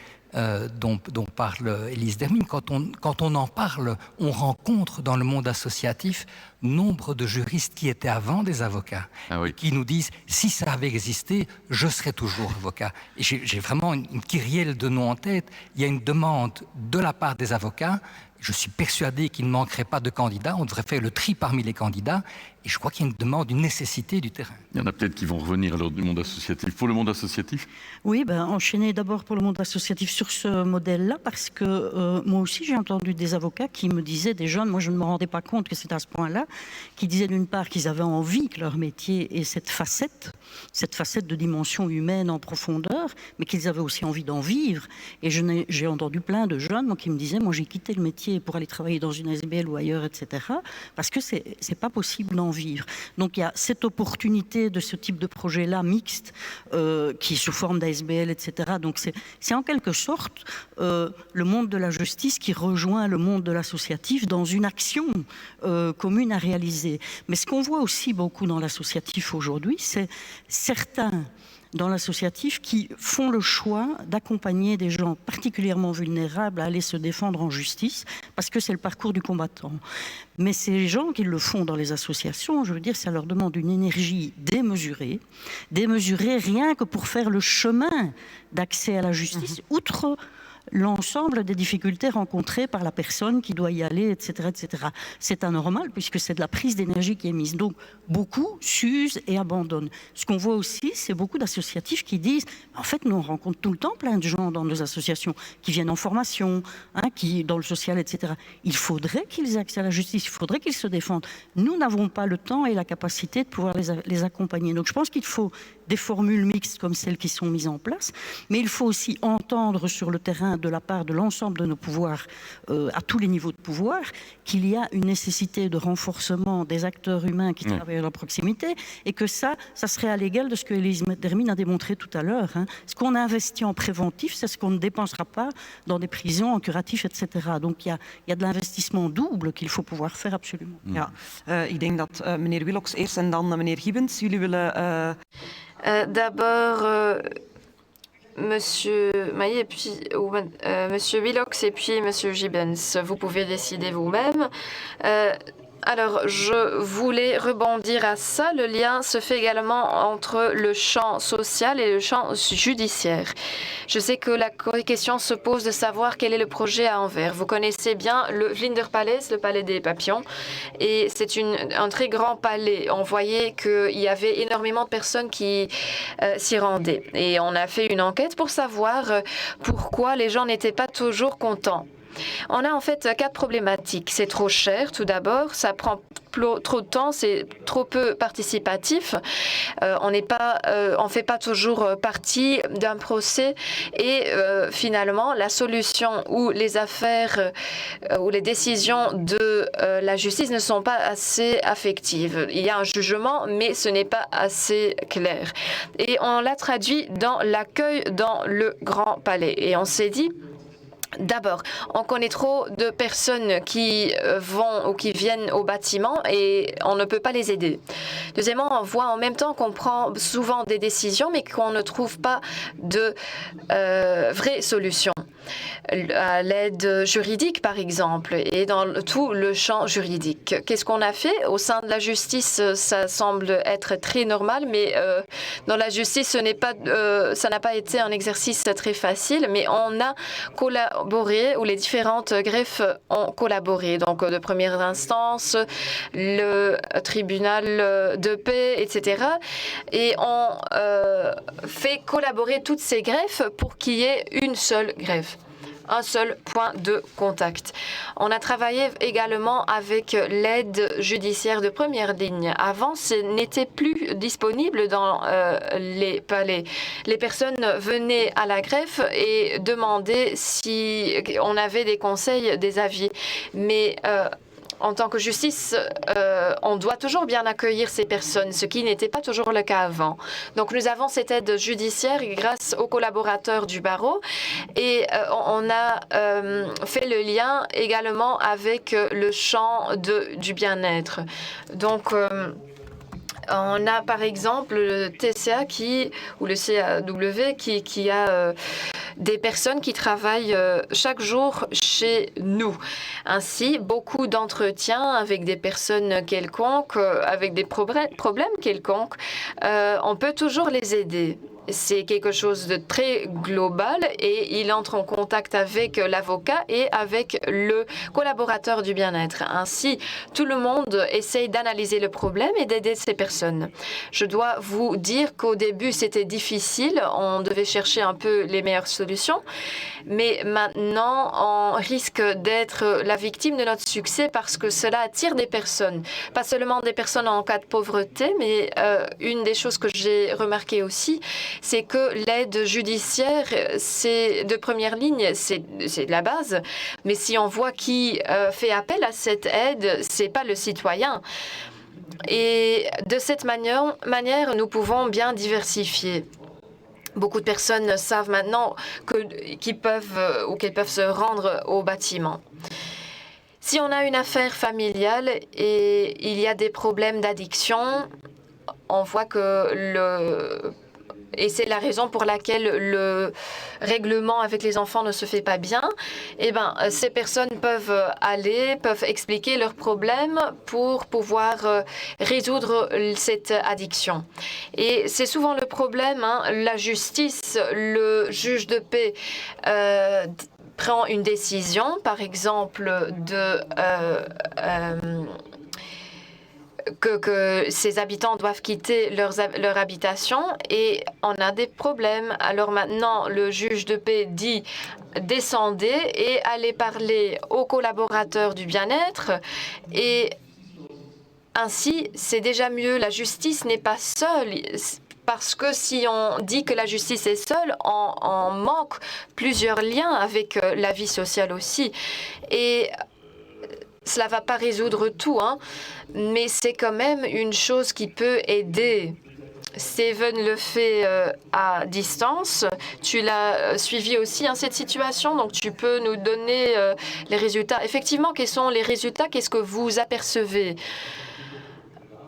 S12: dont parle Élise Dermine, quand on en parle, on rencontre dans le monde associatif nombre de juristes qui étaient avant des avocats, qui nous disent « si ça avait existé, je serais toujours avocat ». Et j'ai vraiment une kyrielle de noms en tête. Il y a une demande de la part des avocats. Je suis persuadé qu'il ne manquerait pas de candidats. On devrait faire le tri parmi les candidats. Et je crois qu'il y a une demande, une nécessité du terrain.
S3: Il y en a peut-être qui vont revenir alors du monde associatif. Pour le monde associatif?
S11: Oui, enchaîner d'abord pour le monde associatif sur ce modèle-là, parce que moi aussi j'ai entendu des avocats qui me disaient, des jeunes, moi je ne me rendais pas compte que c'était à ce point-là, qui disaient d'une part qu'ils avaient envie que leur métier ait cette facette de dimension humaine en profondeur, mais qu'ils avaient aussi envie d'en vivre. Et j'ai entendu plein de jeunes qui me disaient, moi j'ai quitté le métier pour aller travailler dans une ASBL ou ailleurs, etc., parce que c'est pas possible d'en vivre. Donc il y a cette opportunité de ce type de projet-là mixte, qui est sous forme d'ASBL, etc. Donc c'est en quelque sorte le monde de la justice qui rejoint le monde de l'associatif dans une action commune à réaliser. Mais ce qu'on voit aussi beaucoup dans l'associatif aujourd'hui, c'est certains dans l'associatif qui font le choix d'accompagner des gens particulièrement vulnérables à aller se défendre en justice parce que c'est le parcours du combattant. Mais ces gens qui le font dans les associations, je veux dire, ça leur demande une énergie démesurée rien que pour faire le chemin d'accès à la justice, outre l'ensemble des difficultés rencontrées par la personne qui doit y aller, etc., etc. C'est anormal puisque c'est de la prise d'énergie qui est mise. Donc, beaucoup s'usent et abandonnent. Ce qu'on voit aussi, c'est beaucoup d'associatifs qui disent « En fait, nous, on rencontre tout le temps plein de gens dans nos associations qui viennent en formation, qui dans le social, etc. Il faudrait qu'ils aient accès à la justice, il faudrait qu'ils se défendent. Nous n'avons pas le temps et la capacité de pouvoir les accompagner. Donc, je pense qu'il faut des formules mixtes comme celles qui sont mises en place, mais il faut aussi entendre sur le terrain bien de la part de l'ensemble de nos pouvoirs, à tous les niveaux de pouvoir, qu'il y a une nécessité de renforcement des acteurs humains qui travaillent à la proximité, et que ça serait à l'égal de ce que Elise Dermine a démontré tout à l'heure. Ce qu'on investit en préventif, c'est ce qu'on ne dépensera pas dans des prisons, en curatif, etc. Donc il y a de l'investissement double qu'il faut pouvoir faire absolument.
S1: Ja, ik denk dat meneer Willox eerst en dan meneer Gibbens, jullie willen...
S14: D'abord, Monsieur Maillet et puis Monsieur Willox et puis Monsieur Gibbons. Vous pouvez décider vous-même. Alors, je voulais rebondir à ça. Le lien se fait également entre le champ social et le champ judiciaire. Je sais que la question se pose de savoir quel est le projet à Anvers. Vous connaissez bien le Vlinderpaleis, le palais des papillons, et c'est un très grand palais. On voyait qu'il y avait énormément de personnes qui s'y rendaient. Et on a fait une enquête pour savoir pourquoi les gens n'étaient pas toujours contents. On a en fait 4 problématiques. C'est trop cher, tout d'abord. Ça prend trop de temps, c'est trop peu participatif. On fait pas toujours partie d'un procès. Et finalement, la solution ou les affaires ou les décisions de la justice ne sont pas assez affectives. Il y a un jugement, mais ce n'est pas assez clair. Et on l'a traduit dans l'accueil dans le Grand Palais. Et on s'est dit... D'abord, on connaît trop de personnes qui vont ou qui viennent au bâtiment et on ne peut pas les aider. Deuxièmement, on voit en même temps qu'on prend souvent des décisions mais qu'on ne trouve pas de vraies solutions. À l'aide juridique, par exemple, et dans tout le champ juridique. Qu'est-ce qu'on a fait? Au sein de la justice, ça semble être très normal, mais dans la justice, ça n'a pas été un exercice très facile, mais on a collaboré, ou les différentes greffes ont collaboré. Donc, de première instance, le tribunal de paix, etc. Et on fait collaborer toutes ces greffes pour qu'il y ait une seule greffe. Un seul point de contact. On a travaillé également avec l'aide judiciaire de première ligne. Avant, ce n'était plus disponible dans les palais. Les personnes venaient à la greffe et demandaient si on avait des conseils, des avis. Mais en tant que justice, on doit toujours bien accueillir ces personnes, ce qui n'était pas toujours le cas avant. Donc nous avons cette aide judiciaire grâce aux collaborateurs du barreau et on a fait le lien également avec le champ du bien-être. Donc on a par exemple le TCA ou le CAW qui a des personnes qui travaillent chaque jour chez nous. Ainsi, beaucoup d'entretiens avec des personnes quelconques, avec des problèmes quelconques, on peut toujours les aider. C'est quelque chose de très global et il entre en contact avec l'avocat et avec le collaborateur du bien-être. Ainsi, tout le monde essaye d'analyser le problème et d'aider ces personnes. Je dois vous dire qu'au début, c'était difficile. On devait chercher un peu les meilleures solutions. Mais maintenant, on risque d'être la victime de notre succès parce que cela attire des personnes. Pas seulement des personnes en cas de pauvreté, mais une des choses que j'ai remarqué aussi, c'est que l'aide judiciaire, c'est de première ligne, c'est de la base. Mais si on voit qui fait appel à cette aide, c'est pas le citoyen. Et de cette manière, nous pouvons bien diversifier. Beaucoup de personnes savent maintenant qu'ils peuvent se rendre au bâtiment. Si on a une affaire familiale et il y a des problèmes d'addiction, on voit que et c'est la raison pour laquelle le règlement avec les enfants ne se fait pas bien, ces personnes peuvent expliquer leurs problèmes pour pouvoir résoudre cette addiction. Et c'est souvent le problème, la justice, le juge de paix prend une décision, par exemple, que ces habitants doivent quitter leur habitation et on a des problèmes. Alors maintenant, le juge de paix dit descendez et allez parler aux collaborateurs du bien-être et ainsi, c'est déjà mieux. La justice n'est pas seule. parce que si on dit que la justice est seule, on manque plusieurs liens avec la vie sociale aussi. Et cela ne va pas résoudre tout, hein, mais c'est quand même une chose qui peut aider. Steven le fait à distance. Tu l'as suivi aussi, hein, cette situation, donc tu peux nous donner les résultats. Effectivement, quels sont les résultats? Qu'est-ce que vous apercevez?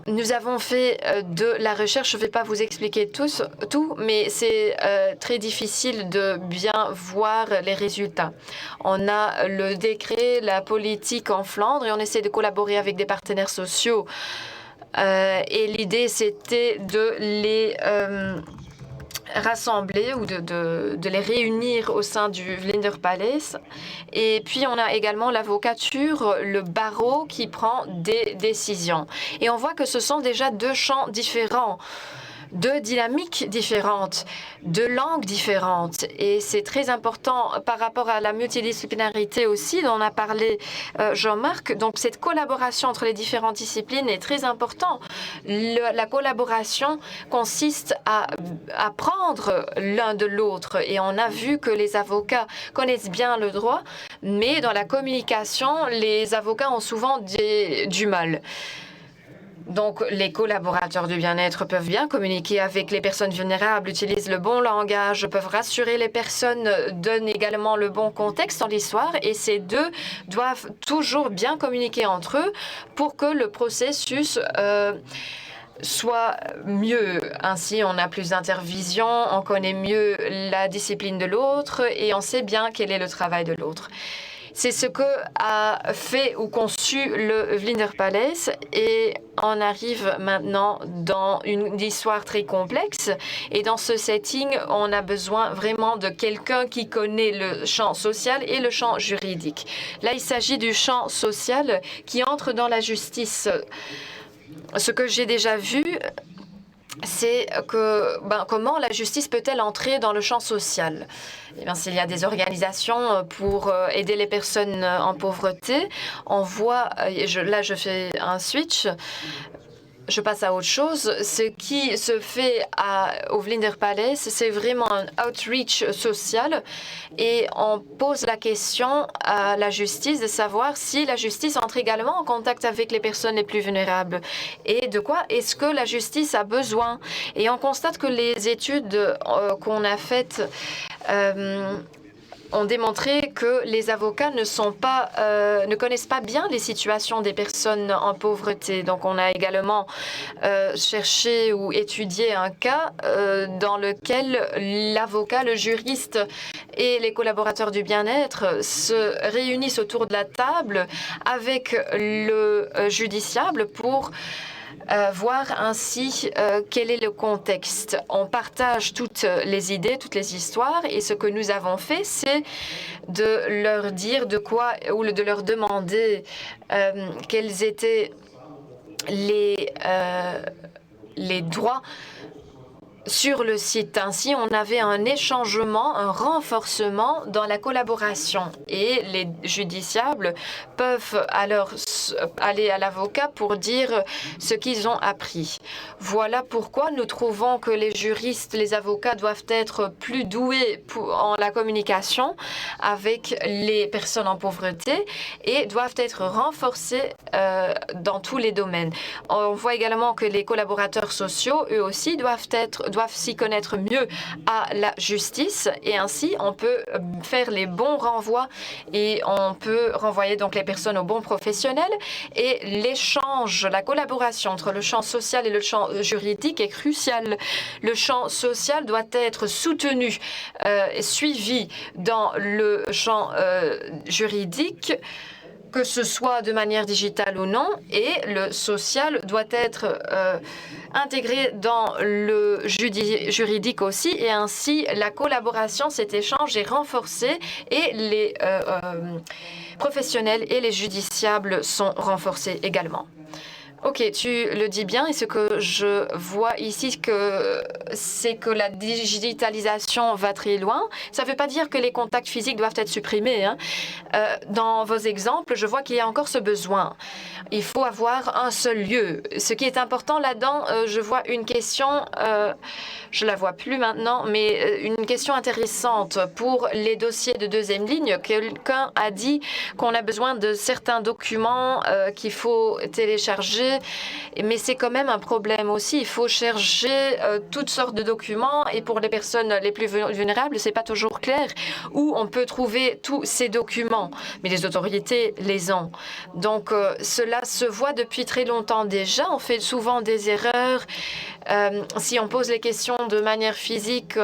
S14: Nous avons fait de la recherche, je ne vais pas vous expliquer tout, mais c'est très difficile de bien voir les résultats. On a le décret, la politique en Flandre et on essaie de collaborer avec des partenaires sociaux. Et l'idée, c'était de les rassembler ou de les réunir au sein du Vlinderpaleis. Et puis, on a également l'avocature, le barreau qui prend des décisions. Et on voit que ce sont déjà deux champs différents, deux dynamiques différentes, deux langues différentes. Et c'est très important par rapport à la multidisciplinarité aussi, dont on a parlé Jean-Marc. Donc, cette collaboration entre les différentes disciplines est très importante. La collaboration consiste à apprendre l'un de l'autre. Et on a vu que les avocats connaissent bien le droit, mais dans la communication, les avocats ont souvent du mal. Donc, les collaborateurs du bien-être peuvent bien communiquer avec les personnes vulnérables, utilisent le bon langage, peuvent rassurer les personnes, donnent également le bon contexte dans l'histoire. Et ces deux doivent toujours bien communiquer entre eux pour que le processus soit mieux. Ainsi, on a plus d'intervision, on connaît mieux la discipline de l'autre et on sait bien quel est le travail de l'autre. C'est ce que a fait ou conçu le Vlinderpaleis et on arrive maintenant dans une histoire très complexe. Et dans ce setting, on a besoin vraiment de quelqu'un qui connaît le champ social et le champ juridique. Là, il s'agit du champ social qui entre dans la justice. Ce que j'ai déjà vu, c'est que comment la justice peut-elle entrer dans le champ social? Eh bien, s'il y a des organisations pour aider les personnes en pauvreté, on voit, là je fais un switch, je passe à autre chose. Ce qui se fait au Vlinderpaleis, c'est vraiment un outreach social et on pose la question à la justice de savoir si la justice entre également en contact avec les personnes les plus vulnérables et de quoi est-ce que la justice a besoin. Et on constate que les études qu'on a faites ont démontré que les avocats ne connaissent pas bien les situations des personnes en pauvreté. Donc, on a également cherché ou étudié un cas dans lequel l'avocat, le juriste et les collaborateurs du bien-être se réunissent autour de la table avec le justiciable pour voir ainsi quel est le contexte. On partage toutes les idées, toutes les histoires et ce que nous avons fait, c'est de leur dire de quoi ou de leur demander quels étaient les droits sur le site. Ainsi, on avait un échangement, un renforcement dans la collaboration. Et les justiciables peuvent alors aller à l'avocat pour dire ce qu'ils ont appris. Voilà pourquoi nous trouvons que les juristes, les avocats doivent être plus doués en la communication avec les personnes en pauvreté et doivent être renforcés dans tous les domaines. On voit également que les collaborateurs sociaux, eux aussi, doivent s'y connaître mieux à la justice et ainsi on peut faire les bons renvois et on peut renvoyer donc les personnes aux bons professionnels et l'échange, la collaboration entre le champ social et le champ juridique est crucial. Le champ social doit être soutenu et suivi dans le champ juridique, que ce soit de manière digitale ou non, et le social doit être intégré dans le juridique aussi, et ainsi la collaboration, cet échange est renforcé et les professionnels et les justiciables sont renforcés également. Ok, tu le dis bien, et ce que je vois ici, c'est que la digitalisation va très loin. Ça ne veut pas dire que les contacts physiques doivent être supprimés, hein. Dans vos exemples, je vois qu'il y a encore ce besoin. Il faut avoir un seul lieu. Ce qui est important là-dedans, je vois une question, je ne la vois plus maintenant, mais une question intéressante pour les dossiers de deuxième ligne. Quelqu'un a dit qu'on a besoin de certains documents qu'il faut télécharger. Mais c'est quand même un problème aussi. Il faut chercher toutes sortes de documents et pour les personnes les plus vulnérables, c'est pas toujours clair où on peut trouver tous ces documents. Mais les autorités les ont. Donc cela se voit depuis très longtemps déjà. On fait souvent des erreurs. Si on pose les questions de manière physique,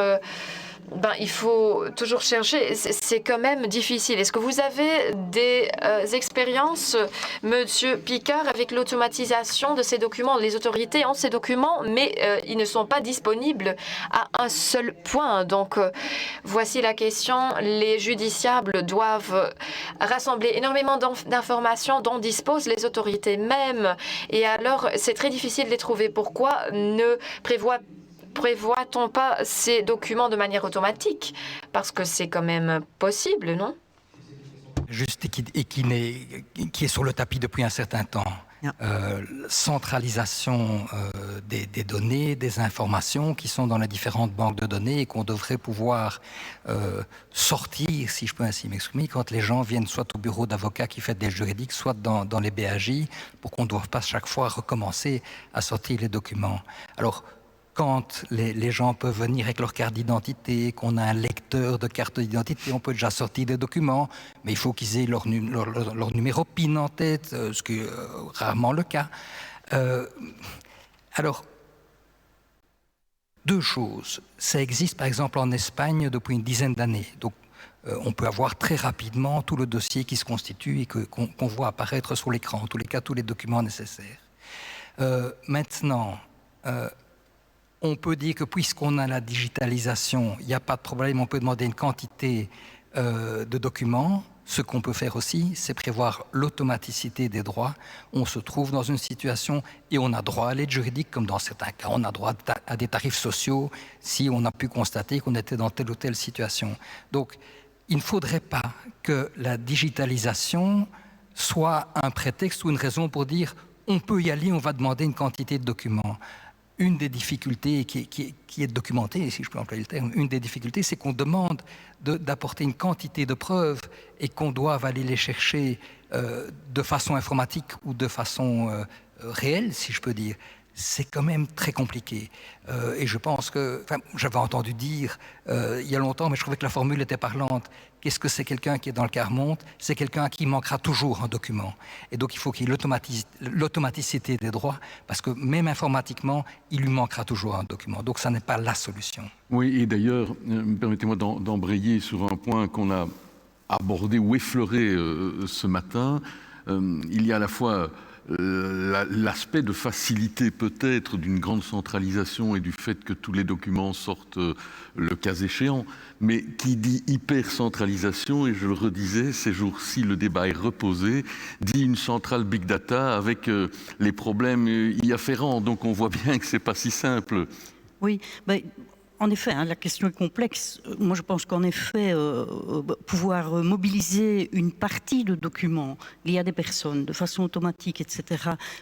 S14: il faut toujours chercher. C'est quand même difficile. Est-ce que vous avez des expériences, Monsieur Picard, avec l'automatisation de ces documents? Les autorités ont ces documents, mais ils ne sont pas disponibles à un seul point. Donc, voici la question. Les justiciables doivent rassembler énormément d'informations dont disposent les autorités même. Et alors, c'est très difficile de les trouver. Pourquoi ne prévoit-on pas ces documents de manière automatique? Parce que c'est quand même possible, non?
S12: Juste qui est sur le tapis depuis un certain temps. Centralisation des données, des informations qui sont dans les différentes banques de données et qu'on devrait pouvoir sortir, si je peux ainsi m'exprimer, quand les gens viennent soit au bureau d'avocat qui fait des juridiques, soit dans les BAJ, pour qu'on ne doive pas chaque fois recommencer à sortir les documents. Alors, quand les gens peuvent venir avec leur carte d'identité, qu'on a un lecteur de carte d'identité, on peut déjà sortir des documents, mais il faut qu'ils aient leur numéro PIN en tête, ce qui est rarement le cas. Alors, deux choses. Ça existe par exemple en Espagne depuis une dizaine d'années. Donc, on peut avoir très rapidement tout le dossier qui se constitue et qu'on voit apparaître sur l'écran. En tous les cas, tous les documents nécessaires. Maintenant, on peut dire que puisqu'on a la digitalisation, il n'y a pas de problème, on peut demander une quantité de documents. Ce qu'on peut faire aussi, c'est prévoir l'automaticité des droits. On se trouve dans une situation et on a droit à l'aide juridique, comme dans certains cas, on a droit à des tarifs sociaux si on a pu constater qu'on était dans telle ou telle situation. Donc, il ne faudrait pas que la digitalisation soit un prétexte ou une raison pour dire on peut y aller, on va demander une quantité de documents. Une des difficultés qui est documentée, si je peux employer le terme, une des difficultés, c'est qu'on demande d'apporter une quantité de preuves et qu'on doive aller les chercher de façon informatique ou de façon réelle, si je peux dire. C'est quand même très compliqué. Et je pense que, j'avais entendu dire il y a longtemps, mais je trouvais que la formule était parlante. Qu'est-ce que c'est quelqu'un qui est dans le quart-monde? C'est quelqu'un qui manquera toujours un document. Et donc il faut qu'il y ait l'automaticité des droits, parce que même informatiquement, il lui manquera toujours un document. Donc ça n'est pas la solution.
S3: Oui, et d'ailleurs, permettez-moi d'embrayer sur un point qu'on a abordé ou effleuré ce matin. Il y a à la fois l'aspect de facilité peut-être d'une grande centralisation et du fait que tous les documents sortent le cas échéant, mais qui dit hyper-centralisation, et je le redisais, ces jours-ci le débat est reposé, dit une centrale big data avec les problèmes y afférents, donc on voit bien que c'est pas si simple.
S11: Oui, en effet, la question est complexe. Moi, je pense qu'en effet, pouvoir mobiliser une partie de documents liés à des personnes de façon automatique, etc.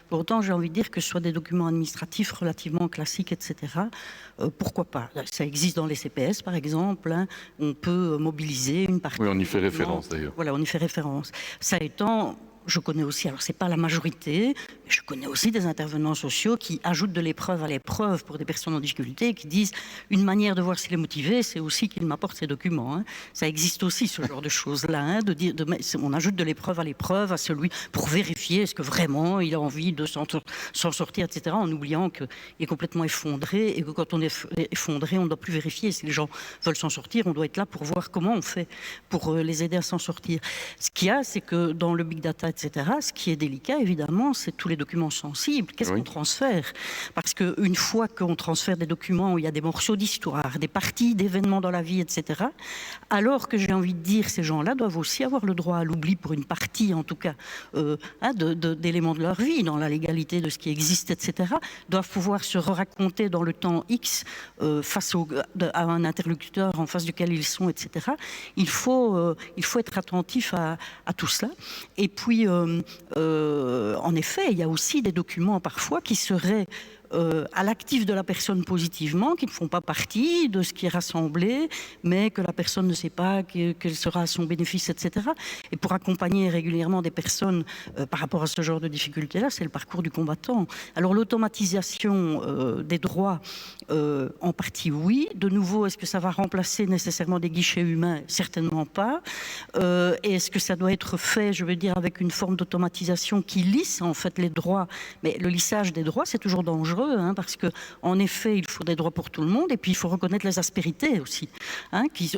S11: Pour autant, j'ai envie de dire que ce soit des documents administratifs relativement classiques, etc. Pourquoi pas? Ça existe dans les CPS, par exemple. On peut mobiliser une partie.
S3: Oui, on y fait référence, d'ailleurs.
S11: Voilà, on y fait référence. Ça étant... Je connais aussi, alors c'est pas la majorité, mais je connais aussi des intervenants sociaux qui ajoutent de l'épreuve à l'épreuve pour des personnes en difficulté, qui disent une manière de voir s'il est motivé, c'est aussi qu'il m'apporte ses documents. Ça existe aussi ce genre de choses-là, on ajoute de l'épreuve à l'épreuve à celui pour vérifier est-ce que vraiment il a envie de s'en sortir, etc. En oubliant qu'il est complètement effondré et que quand on est effondré, on ne doit plus vérifier si les gens veulent s'en sortir, on doit être là pour voir comment on fait pour les aider à s'en sortir. Ce qu'il y a, c'est que dans le big data etc. Ce qui est délicat, évidemment, c'est tous les documents sensibles. Qu'est-ce qu'on transfère? Parce qu'une fois qu'on transfère des documents où il y a des morceaux d'histoire, des parties d'événements dans la vie, etc., alors que j'ai envie de dire, ces gens-là doivent aussi avoir le droit à l'oubli pour une partie, en tout cas, d'éléments de leur vie, dans la légalité de ce qui existe, etc., doivent pouvoir se raconter dans le temps X face à un interlocuteur en face duquel ils sont, etc. Il faut être attentif à tout cela. Et puis, en effet, il y a aussi des documents parfois qui seraient à l'actif de la personne positivement, qui ne font pas partie de ce qui est rassemblé, mais que la personne ne sait pas qu'elle sera à son bénéfice, etc. Et pour accompagner régulièrement des personnes par rapport à ce genre de difficultés-là, c'est le parcours du combattant. Alors l'automatisation des droits, en partie oui. De nouveau, est-ce que ça va remplacer nécessairement des guichets humains? Certainement pas. Et est-ce que ça doit être fait, je veux dire, avec une forme d'automatisation qui lisse en fait les droits? Mais le lissage des droits, c'est toujours dangereux. Parce qu'en effet, il faut des droits pour tout le monde et puis il faut reconnaître les aspérités aussi,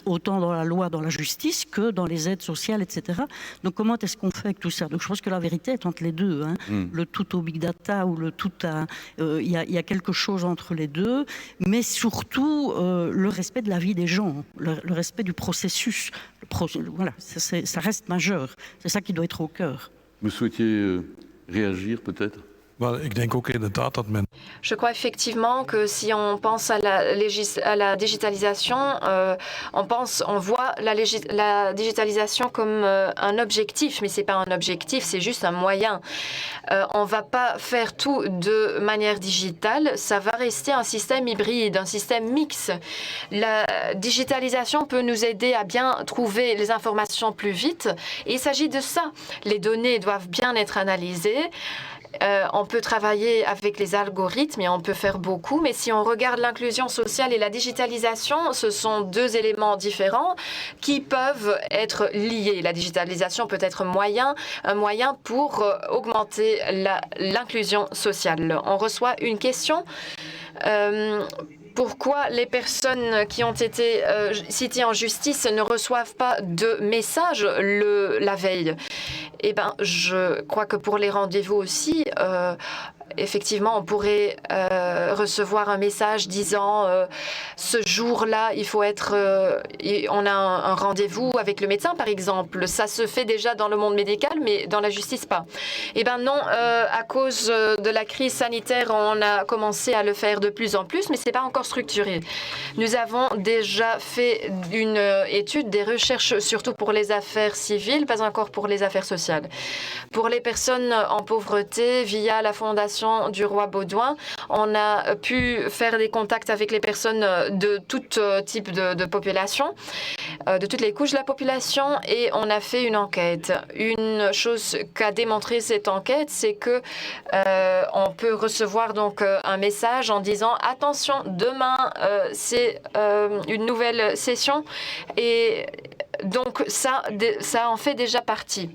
S11: autant dans la loi, dans la justice que dans les aides sociales, etc. Donc comment est-ce qu'on fait avec tout ça? Donc je pense que la vérité est entre les deux. Le tout au big data ou le tout à... Il y a quelque chose entre les deux, mais surtout le respect de la vie des gens, le respect du processus. Voilà, ça reste majeur. C'est ça qui doit être au cœur.
S3: Vous souhaitiez réagir peut-être?
S14: Je crois effectivement que si on pense à la digitalisation, on voit la digitalisation comme un objectif, mais ce n'est pas un objectif, c'est juste un moyen. On ne va pas faire tout de manière digitale, ça va rester un système hybride, un système mix. La digitalisation peut nous aider à bien trouver les informations plus vite, et il s'agit de ça. Les données doivent bien être analysées. On peut travailler avec les algorithmes et on peut faire beaucoup, mais si on regarde l'inclusion sociale et la digitalisation, ce sont deux éléments différents qui peuvent être liés. La digitalisation peut être un moyen pour augmenter l'inclusion sociale. On reçoit une question. Pourquoi les personnes qui ont été citées en justice ne reçoivent pas de message la veille? Eh bien, je crois que pour les rendez-vous aussi, effectivement, on pourrait recevoir un message disant ce jour-là, il faut être... on a un rendez-vous avec le médecin, par exemple. Ça se fait déjà dans le monde médical, mais dans la justice, pas. Eh bien non, à cause de la crise sanitaire, on a commencé à le faire de plus en plus, mais ce n'est pas encore structuré. Nous avons déjà fait une étude, des recherches, surtout pour les affaires civiles, pas encore pour les affaires sociales. Pour les personnes en pauvreté, via la Fondation du Roi Baudouin, on a pu faire des contacts avec les personnes de tout type de population, de toutes les couches de la population, et on a fait une enquête. Une chose qu'a démontré cette enquête, c'est que on peut recevoir donc un message en disant « Attention, demain, c'est une nouvelle session », et donc ça en fait déjà partie.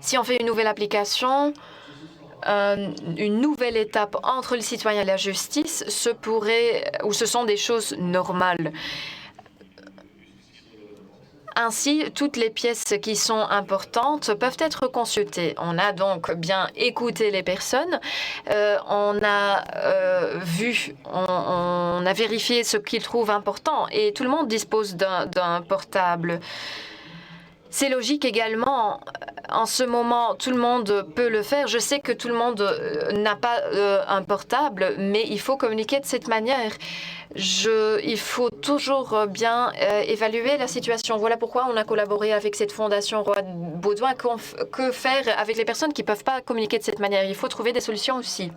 S14: Si on fait une nouvelle application, une nouvelle étape entre le citoyen et la justice, ce sont des choses normales. Ainsi, toutes les pièces qui sont importantes peuvent être consultées. On a donc bien écouté les personnes, on a vérifié ce qu'ils trouvent important, et tout le monde dispose d'un portable. C'est logique également, en ce moment, tout le monde peut le faire. Je sais que tout le monde n'a pas un portable, mais il faut communiquer de cette manière. Il faut toujours bien évaluer la situation. Voilà pourquoi on a collaboré avec cette Fondation Roi Baudouin. Que faire avec les personnes qui ne peuvent pas communiquer de cette manière? Il faut trouver des solutions aussi.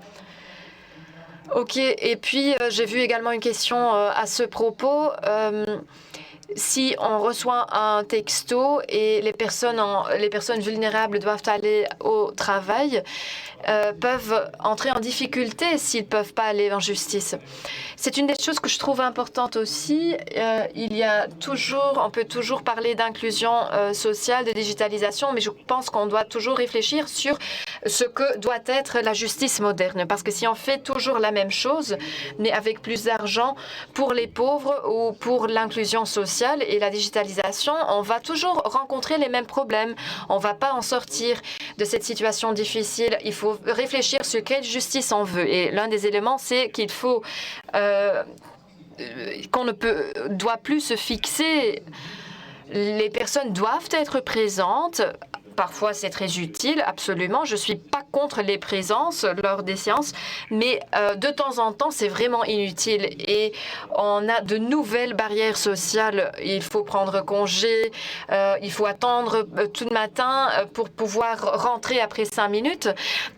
S14: OK, et puis j'ai vu également une question à ce propos. Si on reçoit un texto et les personnes vulnérables doivent aller au travail, peuvent entrer en difficulté s'ils ne peuvent pas aller en justice. C'est une des choses que je trouve importante aussi. On peut toujours parler d'inclusion sociale, de digitalisation, mais je pense qu'on doit toujours réfléchir sur ce que doit être la justice moderne. Parce que si on fait toujours la même chose, mais avec plus d'argent pour les pauvres ou pour l'inclusion sociale, sociale et la digitalisation, on va toujours rencontrer les mêmes problèmes. On ne va pas en sortir de cette situation difficile. Il faut réfléchir sur quelle justice on veut. Et l'un des éléments, c'est qu'il faut qu'on doit plus se fixer. Les personnes doivent être présentes. Parfois, c'est très utile, absolument. Je ne suis pas contre les présences lors des séances, mais de temps en temps, c'est vraiment inutile. Et on a de nouvelles barrières sociales. Il faut prendre congé, il faut attendre tout le matin pour pouvoir rentrer après 5 minutes.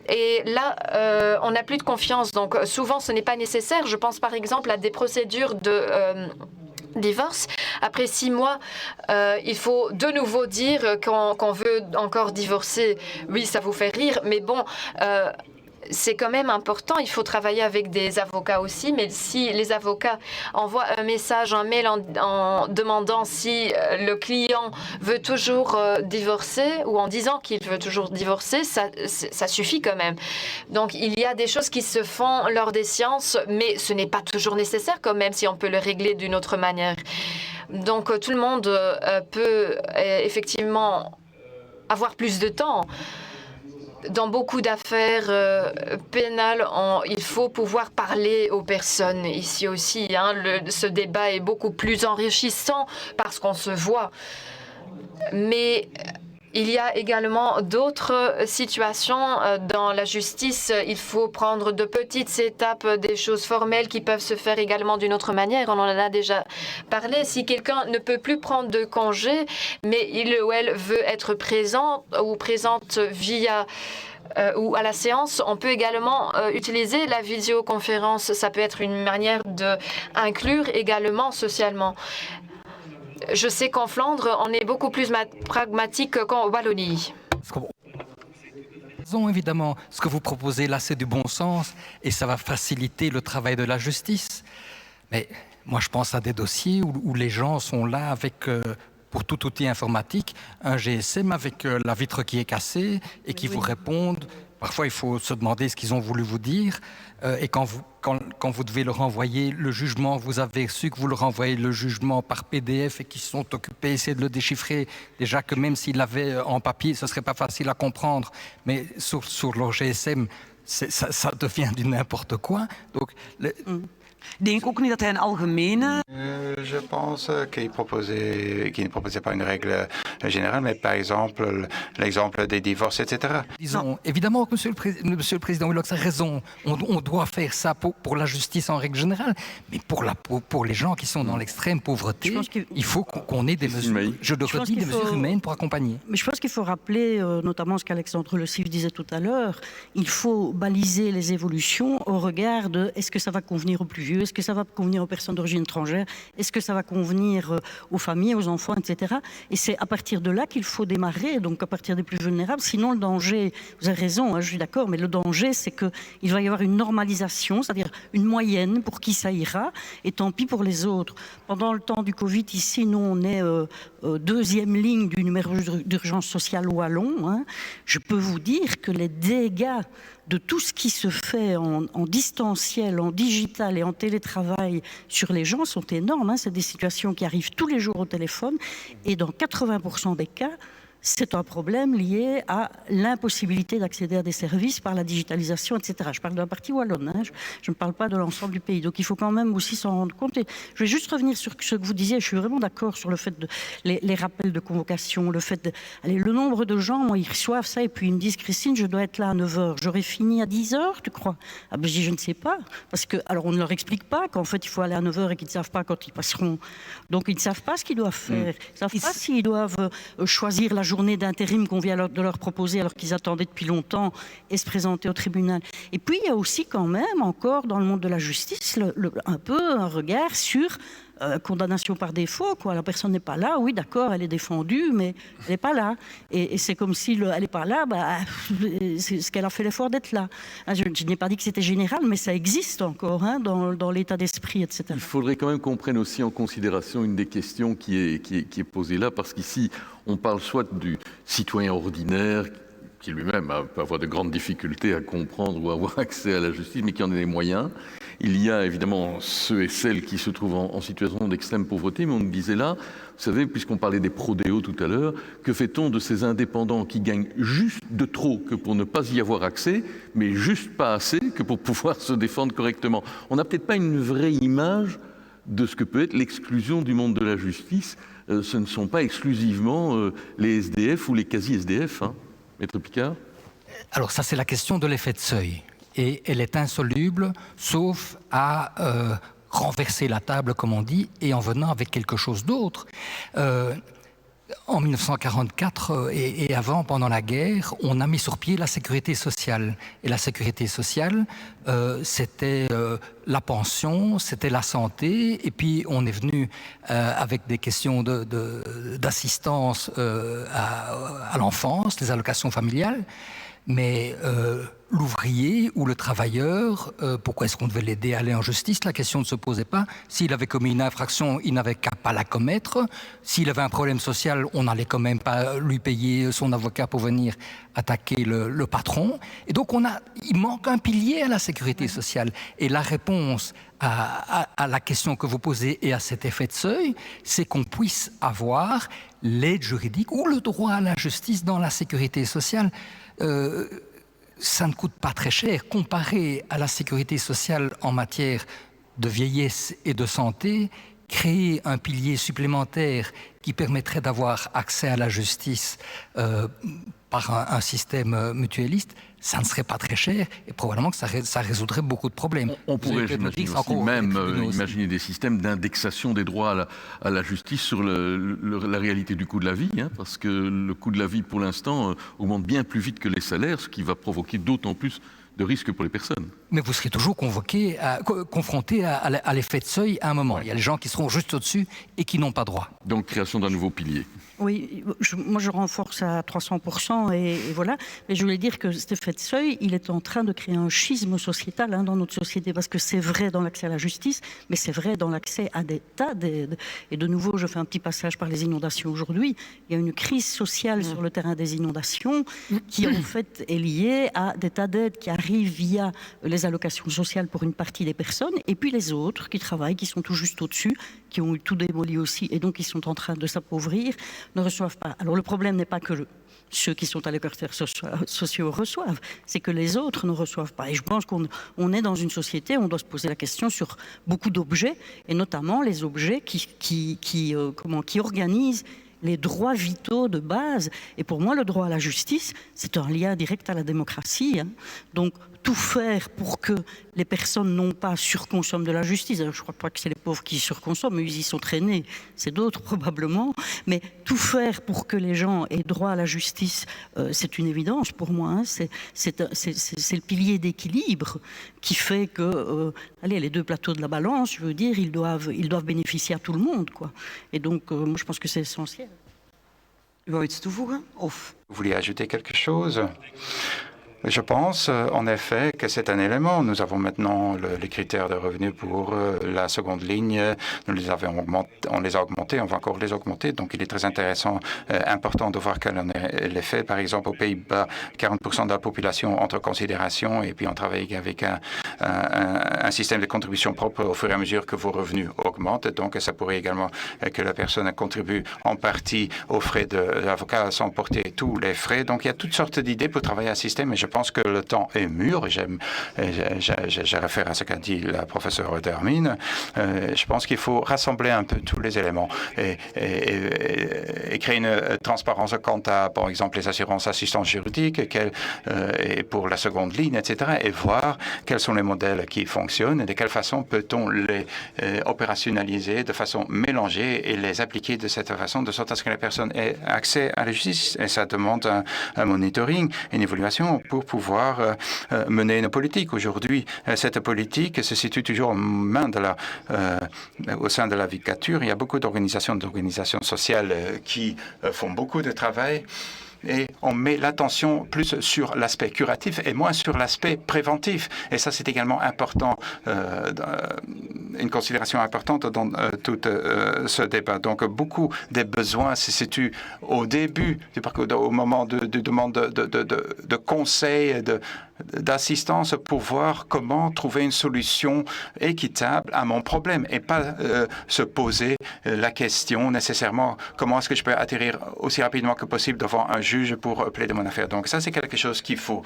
S14: Et là, on n'a plus de confiance. Donc, souvent, ce n'est pas nécessaire. Je pense par exemple à des procédures de divorce. Après 6 mois, il faut de nouveau dire qu'on veut encore divorcer. Oui, ça vous fait rire, mais bon, c'est quand même important. Il faut travailler avec des avocats aussi, mais si les avocats envoient un message, un mail en demandant si le client veut toujours divorcer ou en disant qu'il veut toujours divorcer, ça suffit quand même. Donc, il y a des choses qui se font lors des séances, mais ce n'est pas toujours nécessaire quand même si on peut le régler d'une autre manière. Donc, tout le monde peut effectivement avoir plus de temps. Dans beaucoup d'affaires pénales, il faut pouvoir parler aux personnes. Ici aussi, ce débat est beaucoup plus enrichissant parce qu'on se voit. Mais il y a également d'autres situations dans la justice. Il faut prendre de petites étapes, des choses formelles qui peuvent se faire également d'une autre manière. On en a déjà parlé. Si quelqu'un ne peut plus prendre de congé, mais il ou elle veut être présent ou présente via ou à la séance, on peut également utiliser la visioconférence. Ça peut être une manière d'inclure également socialement. Je sais qu'en Flandre, on est beaucoup plus pragmatique qu'en Wallonie.
S12: Évidemment, ce que vous proposez là, c'est du bon sens et ça va faciliter le travail de la justice. Mais moi, je pense à des dossiers où les gens sont là avec, pour tout outil informatique, un GSM avec la vitre qui est cassée et qui vous répondent. Parfois, il faut se demander ce qu'ils ont voulu vous dire. Et quand vous devez leur envoyer le jugement, vous avez su que vous leur envoyez le jugement par PDF et qu'ils sont occupés à essayer de le déchiffrer. Déjà que même s'ils l'avaient en papier, ce ne serait pas facile à comprendre. Mais sur leur GSM, ça devient du n'importe quoi. Donc,
S1: denk ook niet dat hij een algemene...
S2: Je pense qu'il ne proposait pas une règle générale, mais par exemple l'exemple des divorces, etc.
S12: Disons, évidemment, Monsieur le Président Willox a raison. On doit faire ça pour la justice en règle générale, mais pour les gens qui sont dans l'extrême pauvreté, il faut qu'on ait des mesures, je le redis, des mesures humaines pour accompagner.
S11: Mais je pense qu'il faut rappeler, notamment ce qu'Alexandre Le Sif disait tout à l'heure, il faut baliser les évolutions au regard de est-ce que ça va convenir aux plus vieux, est-ce que ça va convenir aux personnes d'origine étrangère, est-ce que ça va convenir aux familles, aux enfants, etc. Et c'est à partir de là qu'il faut démarrer, donc à partir des plus vulnérables. Sinon, le danger, vous avez raison, je suis d'accord, mais le danger, c'est qu'il va y avoir une normalisation, c'est-à-dire une moyenne pour qui ça ira, et tant pis pour les autres. Pendant le temps du Covid, ici, nous, on est deuxième ligne du numéro d'urgence sociale wallon. Je peux vous dire que les dégâts de tout ce qui se fait en distanciel, en digital et en télétravail sur les gens sont énormes. C'est des situations qui arrivent tous les jours au téléphone et dans 80% des cas, c'est un problème lié à l'impossibilité d'accéder à des services par la digitalisation, etc. Je parle de la partie wallonne, je ne parle pas de l'ensemble du pays. Donc il faut quand même aussi s'en rendre compte. Et je vais juste revenir sur ce que vous disiez. Je suis vraiment d'accord sur le fait de les rappels de convocation, le fait de... Allez, le nombre de gens, moi, ils reçoivent ça et puis ils me disent « Christine, je dois être là à 9h. J'aurais fini à 10h, tu crois ?» Ah ben je dis « Je ne sais pas. » Parce que, alors on ne leur explique pas qu'en fait il faut aller à 9h et qu'ils ne savent pas quand ils passeront. Donc ils ne savent pas ce qu'ils doivent faire. Ils ne savent pas s'ils doivent choisir la journée d'intérim qu'on vient de leur proposer alors qu'ils attendaient depuis longtemps et se présenter au tribunal. Et puis il y a aussi quand même encore dans le monde de la justice un peu un regard sur condamnation par défaut, quoi. La personne n'est pas là, oui d'accord, elle est défendue, mais elle n'est pas là. Et c'est comme si elle n'est pas là, c'est ce qu'elle a fait l'effort d'être là. Je n'ai pas dit que c'était général, mais ça existe encore dans l'état d'esprit, etc.
S3: Il faudrait quand même qu'on prenne aussi en considération une des questions qui est posée là, parce qu'ici, on parle soit du citoyen ordinaire, qui lui-même peut avoir de grandes difficultés à comprendre ou à avoir accès à la justice, mais qui en a les moyens. Il y a évidemment ceux et celles qui se trouvent en situation d'extrême pauvreté, mais on nous disait là, vous savez, puisqu'on parlait des prodéos tout à l'heure, que fait-on de ces indépendants qui gagnent juste de trop que pour ne pas y avoir accès, mais juste pas assez que pour pouvoir se défendre correctement? On n'a peut-être pas une vraie image de ce que peut être l'exclusion du monde de la justice. Ce ne sont pas exclusivement les SDF ou les quasi-SDF, hein, Maître Picard?
S12: Alors ça, c'est la question de l'effet de seuil. Et elle est insoluble, sauf à renverser la table, comme on dit, et en venant avec quelque chose d'autre. En 1944 et avant, pendant la guerre, on a mis sur pied la sécurité sociale. Et la sécurité sociale, c'était la pension, c'était la santé, et puis on est venu avec des questions d'assistance à l'enfance, les allocations familiales. Mais l'ouvrier ou le travailleur, pourquoi est-ce qu'on devait l'aider à aller en justice? La question ne se posait pas. S'il avait commis une infraction, il n'avait qu'à pas la commettre. S'il avait un problème social, on n'allait quand même pas lui payer son avocat pour venir attaquer le patron. Et donc il manque un pilier à la sécurité sociale. Et la réponse à la question que vous posez et à cet effet de seuil, c'est qu'on puisse avoir l'aide juridique ou le droit à la justice dans la sécurité sociale. Ça ne coûte pas très cher comparé à la sécurité sociale en matière de vieillesse et de santé. Créer un pilier supplémentaire qui permettrait d'avoir accès à la justice par un système mutualiste, ça ne serait pas très cher et probablement que ça résoudrait beaucoup de problèmes.
S3: On pourrait, j'imagine aussi, même imaginer des systèmes d'indexation des droits à la justice sur la réalité du coût de la vie, hein, parce que le coût de la vie, pour l'instant, augmente bien plus vite que les salaires, ce qui va provoquer d'autant plus de risques pour les personnes.
S12: Mais vous serez toujours confronté à l'effet de seuil à un moment. Il y a les gens qui seront juste au-dessus et qui n'ont pas droit.
S3: Donc, création d'un nouveau pilier.
S11: Oui, moi je renforce à 300% et voilà. Mais je voulais dire que cet effet de seuil, il est en train de créer un schisme sociétal dans notre société, parce que c'est vrai dans l'accès à la justice, mais c'est vrai dans l'accès à des tas d'aides. Et de nouveau, je fais un petit passage par les inondations aujourd'hui. Il y a une crise sociale sur le terrain des inondations qui en fait est liée à des tas d'aides qui arrivent via les allocations sociales pour une partie des personnes, et puis les autres qui travaillent, qui sont tout juste au-dessus, qui ont eu tout démoli aussi, et donc ils sont en train de s'appauvrir, ne reçoivent pas. Alors le problème n'est pas que ceux qui sont allocataires sociaux reçoivent, c'est que les autres ne reçoivent pas. Et je pense qu'on est dans une société où on doit se poser la question sur beaucoup d'objets, et notamment les objets qui organisent les droits vitaux de base. Et pour moi, le droit à la justice, c'est un lien direct à la démocratie. Hein. Donc, tout faire pour que les personnes n'ont pas surconsomment de la justice. Alors, je ne crois pas que c'est les pauvres qui surconsomment, mais ils y sont traînés. C'est d'autres probablement. Mais tout faire pour que les gens aient droit à la justice, c'est une évidence pour moi. Hein. C'est le pilier d'équilibre qui fait que, les deux plateaux de la balance, je veux dire, ils doivent bénéficier à tout le monde, quoi. Et donc, moi, je pense que c'est essentiel.
S1: U wou iets toevoegen? Of?
S2: Vous vouliez ajouter quelque chose? Je pense en effet que c'est un élément. Nous avons maintenant les critères de revenus pour la seconde ligne. On les a augmentés, on va encore les augmenter. Donc il est très intéressant, important de voir quel en est l'effet. Par exemple, aux Pays-Bas, 40% de la population entre considération, et puis on travaille avec un système de contribution propre au fur et à mesure que vos revenus augmentent. Donc ça pourrait également que la personne contribue en partie aux frais de l'avocat sans porter tous les frais. Donc il y a toutes sortes d'idées pour travailler un système, et je pense que le temps est mûr. Je réfère à ce qu'a dit la professeure Dermine. Je pense qu'il faut rassembler un peu tous les éléments et créer une transparence quant à, par exemple, les assurances assistance juridique et pour la seconde ligne, etc. et voir quels sont les modèles qui fonctionnent et de quelle façon peut-on les opérationnaliser de façon mélangée et les appliquer de cette façon, de sorte à ce que les personnes aient accès à la justice. Et ça demande un monitoring, une évaluation pour pouvoir mener nos politiques. Aujourd'hui, cette politique se situe toujours aux mains au sein de la Vicature. Il y a beaucoup d'organisations sociales qui font beaucoup de travail. et on met l'attention plus sur l'aspect curatif et moins sur l'aspect préventif. Et ça, c'est également important, une considération importante dans tout ce débat. Donc, beaucoup des besoins se situent au début du parcours, au moment de demande de conseils, d'assistance pour voir comment trouver une solution équitable à mon problème et pas se poser la question nécessairement comment est-ce que je peux atterrir aussi rapidement que possible devant un juge pour plaider mon affaire. Donc ça, c'est quelque chose qu'il faut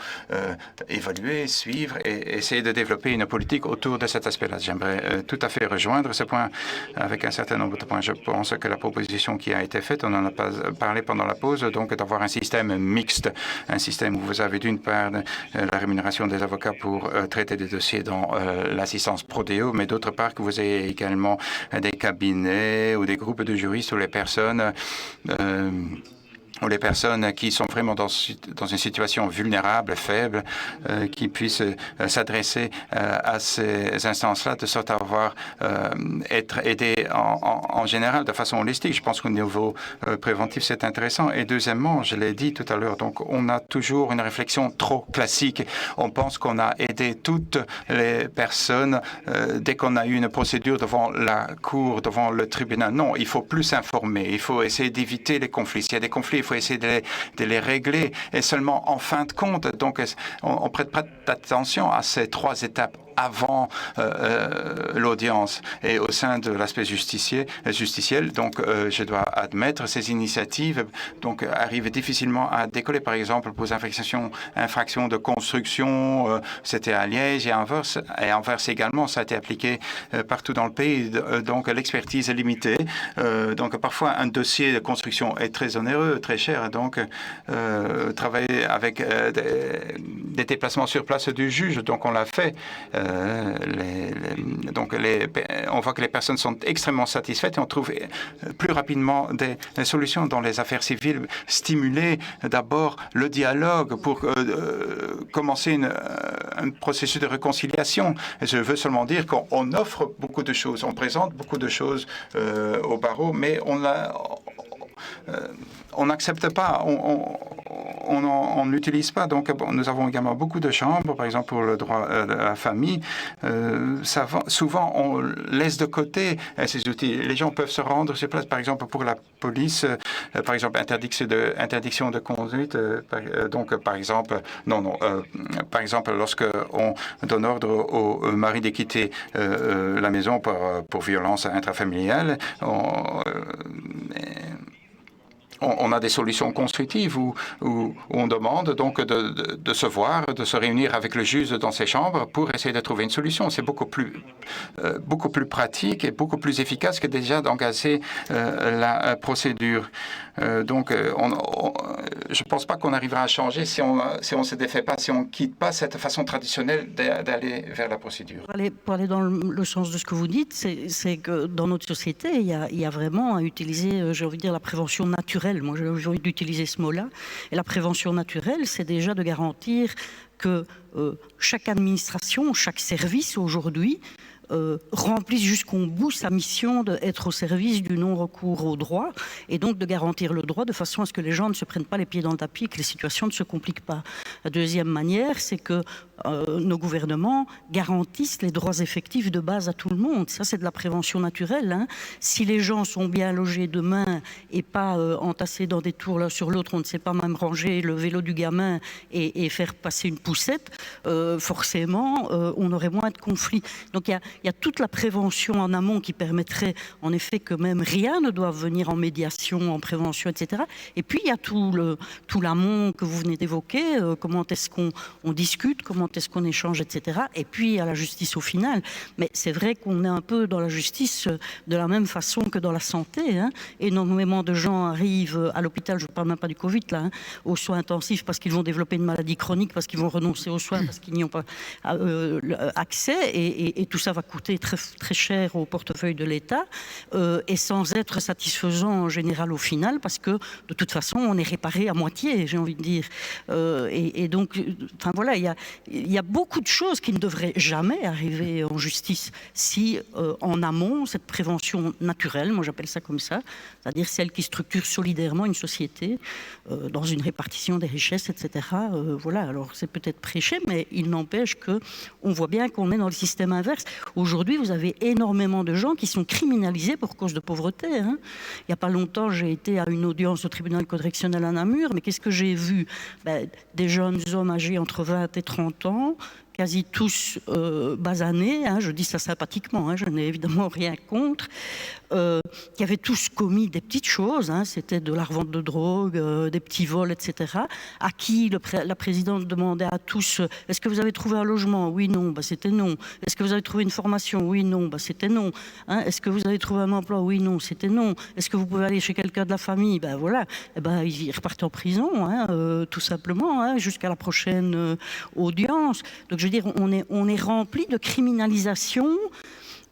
S2: évaluer, suivre et essayer de développer une politique autour de cet aspect-là. J'aimerais tout à fait rejoindre ce point avec un certain nombre de points. Je pense que la proposition qui a été faite, on en a parlé pendant la pause, donc d'avoir un système mixte, un système où vous avez d'une part la rémunération des avocats pour traiter des dossiers dans l'assistance Prodeo, mais d'autre part que vous ayez également des cabinets ou des groupes de juristes ou les personnes qui sont vraiment dans une situation vulnérable, faible, qui puissent s'adresser à ces instances-là de sorte à être aidés en général de façon holistique. Je pense qu'au niveau préventif, c'est intéressant. Et deuxièmement, je l'ai dit tout à l'heure, donc on a toujours une réflexion trop classique. On pense qu'on a aidé toutes les personnes dès qu'on a eu une procédure devant la cour, devant le tribunal. Non, il faut plus informer. Il faut essayer d'éviter les conflits. S'il y a des conflits, il faut essayer de les régler. Et seulement en fin de compte, donc on prête pas attention à ces 3 étapes avant l'audience et au sein de l'aspect justiciel. Donc, je dois admettre ces initiatives donc arrivent difficilement à décoller. Par exemple, pour infractions de construction, c'était à Liège et Anvers également. Ça a été appliqué partout dans le pays. Donc, l'expertise est limitée. Donc, parfois, un dossier de construction est très onéreux, très cher. Donc, travailler avec des déplacements sur place du juge. Donc, on l'a fait. On voit que les personnes sont extrêmement satisfaites et on trouve plus rapidement des solutions dans les affaires civiles. Stimuler d'abord le dialogue pour commencer un processus de réconciliation. Et je veux seulement dire qu'on offre beaucoup de choses, on présente beaucoup de choses au barreau, mais on n'accepte pas, on n'utilise pas. Donc, nous avons également beaucoup de chambres, par exemple pour le droit de la famille. Souvent, on laisse de côté ces outils. Les gens peuvent se rendre sur place, par exemple pour la police, par exemple interdiction de conduite. Donc, par exemple, par exemple, lorsque on donne ordre au mari de quitter la maison pour violence intrafamiliale, on a des solutions constructives où on demande donc de se voir, de se réunir avec le juge dans ses chambres pour essayer de trouver une solution. C'est beaucoup plus pratique et beaucoup plus efficace que déjà d'engager la procédure. Donc, je ne pense pas qu'on arrivera à changer si on se défait pas, si on quitte pas cette façon traditionnelle d'aller vers la procédure.
S11: Pour aller dans le sens de ce que vous dites, c'est que dans notre société, il y a vraiment à utiliser, j'ai envie de dire, la prévention naturelle. Moi, j'ai envie d'utiliser ce mot-là. Et la prévention naturelle, c'est déjà de garantir que chaque administration, chaque service aujourd'hui remplisse jusqu'au bout sa mission d'être au service du non-recours au droit et donc de garantir le droit de façon à ce que les gens ne se prennent pas les pieds dans le tapis et que les situations ne se compliquent pas. La deuxième manière, c'est que nos gouvernements garantissent les droits effectifs de base à tout le monde. Ça, c'est de la prévention naturelle. Hein. Si les gens sont bien logés demain et pas entassés dans des tours l'un sur l'autre, on ne sait pas même ranger le vélo du gamin et faire passer une poussette, forcément, on aurait moins de conflits. Donc, il y a toute la prévention en amont qui permettrait, en effet, que même rien ne doive venir en médiation, en prévention, etc. Et puis, il y a tout l'amont que vous venez d'évoquer, comment est-ce qu'on discute, comment est-ce qu'on échange, etc. Et puis, à la justice au final. Mais c'est vrai qu'on est un peu dans la justice de la même façon que dans la santé. Hein. Énormément de gens arrivent à l'hôpital, je ne parle même pas du Covid, là, hein, aux soins intensifs parce qu'ils vont développer une maladie chronique, parce qu'ils vont renoncer aux soins, parce qu'ils n'y ont pas accès. Et tout ça va coûter très, très cher au portefeuille de l'État et sans être satisfaisant en général au final, parce que de toute façon, on est réparé à moitié, j'ai envie de dire. Et donc, enfin voilà, il il y a beaucoup de choses qui ne devraient jamais arriver en justice si, en amont, cette prévention naturelle, moi j'appelle ça comme ça, c'est-à-dire celle qui structure solidairement une société dans une répartition des richesses, etc. Voilà, alors c'est peut-être prêché, mais il n'empêche qu'on voit bien qu'on est dans le système inverse. Aujourd'hui, vous avez énormément de gens qui sont criminalisés pour cause de pauvreté. Hein. Il n'y a pas longtemps, j'ai été à une audience au tribunal correctionnel à Namur, mais qu'est-ce que j'ai vu? Des jeunes hommes âgés entre 20 et 30 ans, quasi tous basanés, hein, je dis ça sympathiquement, hein, je n'ai évidemment rien contre, qui avaient tous commis des petites choses, hein, c'était de la revente de drogue, des petits vols, etc., à qui la présidente demandait à tous, est-ce que vous avez trouvé un logement? Oui, non, c'était non. Est-ce que vous avez trouvé une formation? Oui, non, c'était non. Hein, est-ce que vous avez trouvé un emploi? Oui, non, c'était non. Est-ce que vous pouvez aller chez quelqu'un de la famille? Voilà, ils repartent en prison, hein, tout simplement, hein, jusqu'à la prochaine audience. Donc je veux dire, on est rempli de criminalisation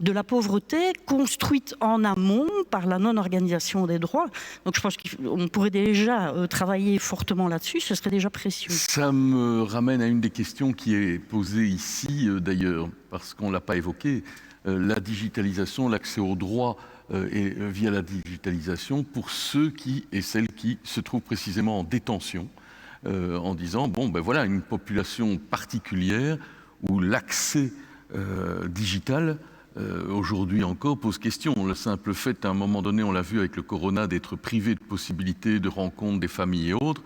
S11: de la pauvreté construite en amont par la non-organisation des droits. Donc je pense qu'on pourrait déjà travailler fortement là-dessus, ce serait déjà précieux.
S3: Ça me ramène à une des questions qui est posée ici d'ailleurs, parce qu'on ne l'a pas évoqué, la digitalisation, l'accès aux droits et via la digitalisation pour ceux qui et celles qui se trouvent précisément en détention, en disant, voilà, une population particulière où l'accès digital aujourd'hui encore pose question. Le simple fait, à un moment donné, on l'a vu avec le corona, d'être privé de possibilités de rencontres des familles et autres,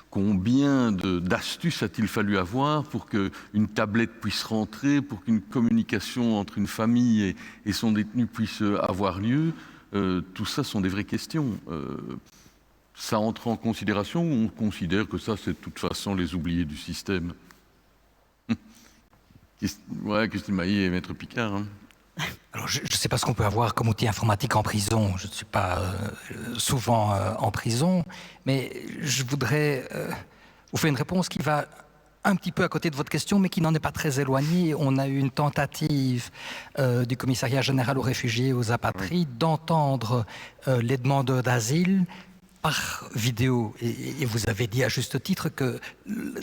S3: combien d'astuces a-t-il fallu avoir pour qu'une tablette puisse rentrer, pour qu'une communication entre une famille et son détenu puisse avoir lieu? Tout ça sont des vraies questions. Ça entre en considération ou on considère que ça, c'est de toute façon les oubliés du système? Christine Maillet et Maître Picard. Hein.
S12: Alors, je ne sais pas ce qu'on peut avoir comme outil informatique en prison. Je ne suis pas souvent en prison, mais je voudrais vous faire une réponse qui va un petit peu à côté de votre question, mais qui n'en est pas très éloignée. On a eu une tentative du Commissariat général aux réfugiés et aux apatrides d'entendre les demandeurs d'asile par vidéo. Et vous avez dit à juste titre que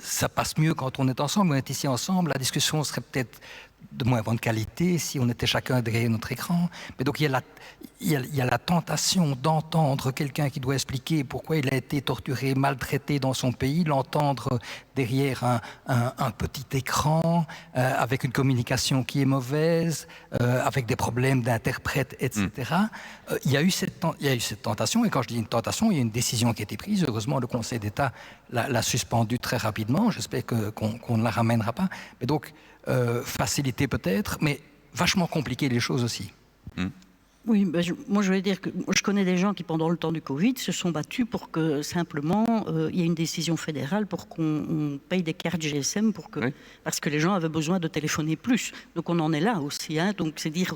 S12: ça passe mieux quand on est ensemble. On est ici ensemble. La discussion serait peut-être de moins bonne qualité si on était chacun derrière notre écran. Mais donc il y a la tentation d'entendre quelqu'un qui doit expliquer pourquoi il a été torturé, maltraité dans son pays, l'entendre derrière un petit écran, avec une communication qui est mauvaise, avec des problèmes d'interprète, etc. Il y a eu cette tentation, et quand je dis une tentation, il y a une décision qui a été prise. Heureusement, le Conseil d'État l'a suspendue très rapidement. J'espère qu'on ne la ramènera pas. Mais donc, faciliter peut-être, mais vachement compliquer les choses aussi.
S11: Oui, moi je vais dire que je connais des gens qui pendant le temps du Covid se sont battus pour que simplement il y ait une décision fédérale pour qu'on paye des cartes GSM parce que les gens avaient besoin de téléphoner plus. Donc on en est là aussi. Hein, donc c'est dire